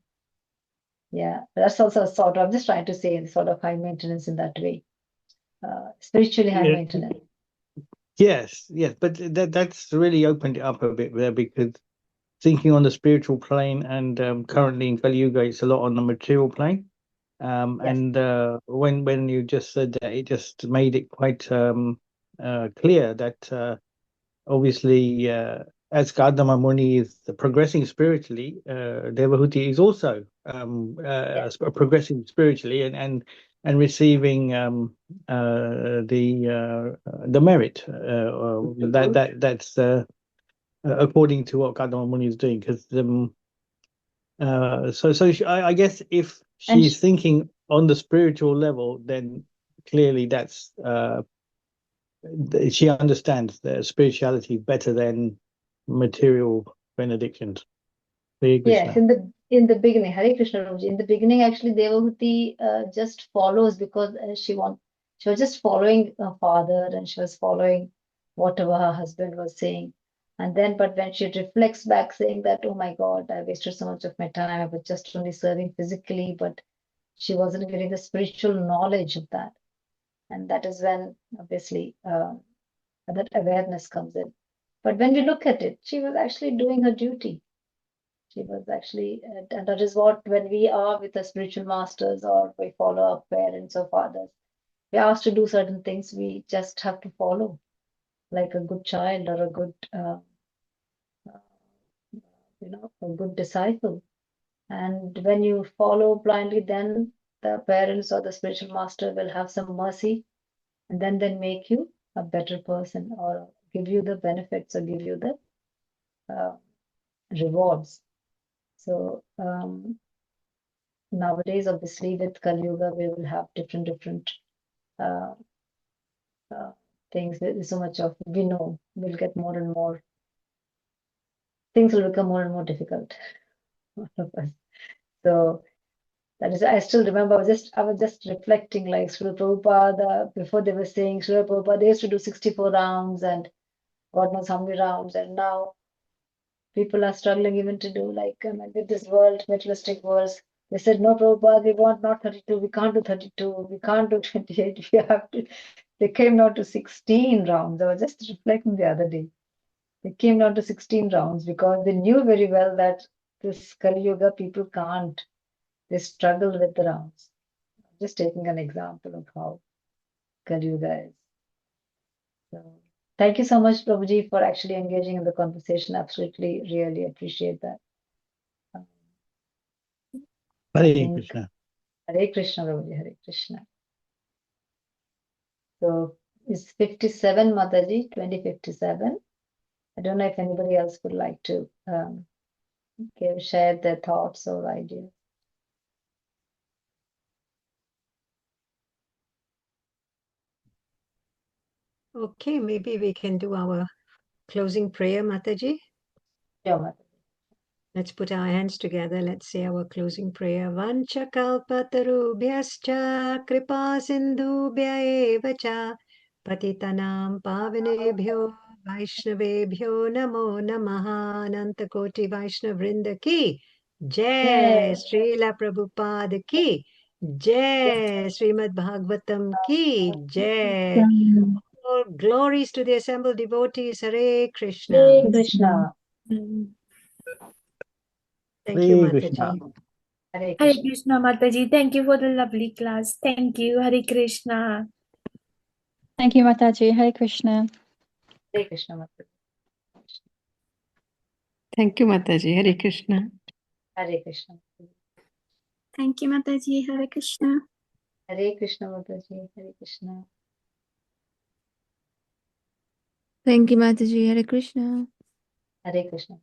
Yeah, that's also sort of, I'm just trying to say sort of high maintenance in that way. Spiritually high maintenance. Yes, but that's really opened it up a bit there, because thinking on the spiritual plane, and currently in Kali Yuga, it's a lot on the material plane. Yes. And when you just said that, it just made it quite clear that obviously, as Kadama Muni is progressing spiritually, Devahuti is also progressing spiritually and receiving the merit. That's according to what Kadama Muni is doing. Because I guess if And she's thinking on the spiritual level, then clearly that's she understands the spirituality better than material benedictions. Hare yes, Krishna. in the beginning, Hare Krishna Prabhuji, in the beginning, actually, Devahuti just follows because she was just following her father and she was following whatever her husband was saying. And then, but when she reflects back, saying that, oh my God, I wasted so much of my time, I was just only serving physically, but she wasn't getting the spiritual knowledge of that. And that is when, obviously, that awareness comes in. But when we look at it, she was actually doing her duty. She was actually, and that is what, when we are with the spiritual masters or we follow our parents or fathers, we're asked to do certain things, we just have to follow like a good child or a good, a good disciple. And when you follow blindly, then the parents or the spiritual master will have some mercy and then they make you a better person or give you the benefits or give you the rewards. So nowadays, obviously, with Kali Yuga, we will have different uh, things. There's so much of, we know, we'll get more and more, things will become more and more difficult for all of us. So that is, I still remember, I was just reflecting, like Srila Prabhupada, before they were saying, Srila Prabhupada, they used to do 64 rounds and God knows how many rounds, and now people are struggling even to do, like, with this world, materialistic worlds. They said, no, Prabhupada, we want not 32, we can't do 32, we can't do 28, we have to. They came down to 16 rounds. I was just reflecting the other day. They came down to 16 rounds because they knew very well that this Kali Yuga people can't. They struggle with the rounds. Just taking an example of how Kali Yuga is. So, thank you so much, Prabhuji, for actually engaging in the conversation. Absolutely, really appreciate that. I Hare think Krishna. Hare Krishna, Prabhuji, Hare Krishna. So it's 57, Mataji, 2057. I don't know if anybody else would like to share their thoughts or ideas. Okay, maybe we can do our closing prayer, Mataji. Yeah, Mataji. Let's put our hands together. Let's say our closing prayer. Vancha kalpatarubhyascha kripa sindhubhya eva cha patitanam pavanebhyo vaishnavebhyo namo namaha Ananta Koti Vaishnav Vrinda ki Jai Srila Prabhupada ki Jai Srimad Bhagavatam ki Jai. All glories to the assembled devotees. Hare Krishna. Hare Krishna. Thank you, Hare Mataji. Krishna. Hare Hare Krishna. Krishna, Mataji. Thank you for the lovely class. Thank you. Hare Krishna. Thank you, Mataji. Hare Krishna. Hare Krishna, Mataji. Thank you, Mataji. Hare Krishna. Hare Krishna. Thank you, Mataji. Hare Krishna. Hare Krishna, Mataji. Hare Krishna. Thank you, Mataji. Hare Krishna. Hare Krishna.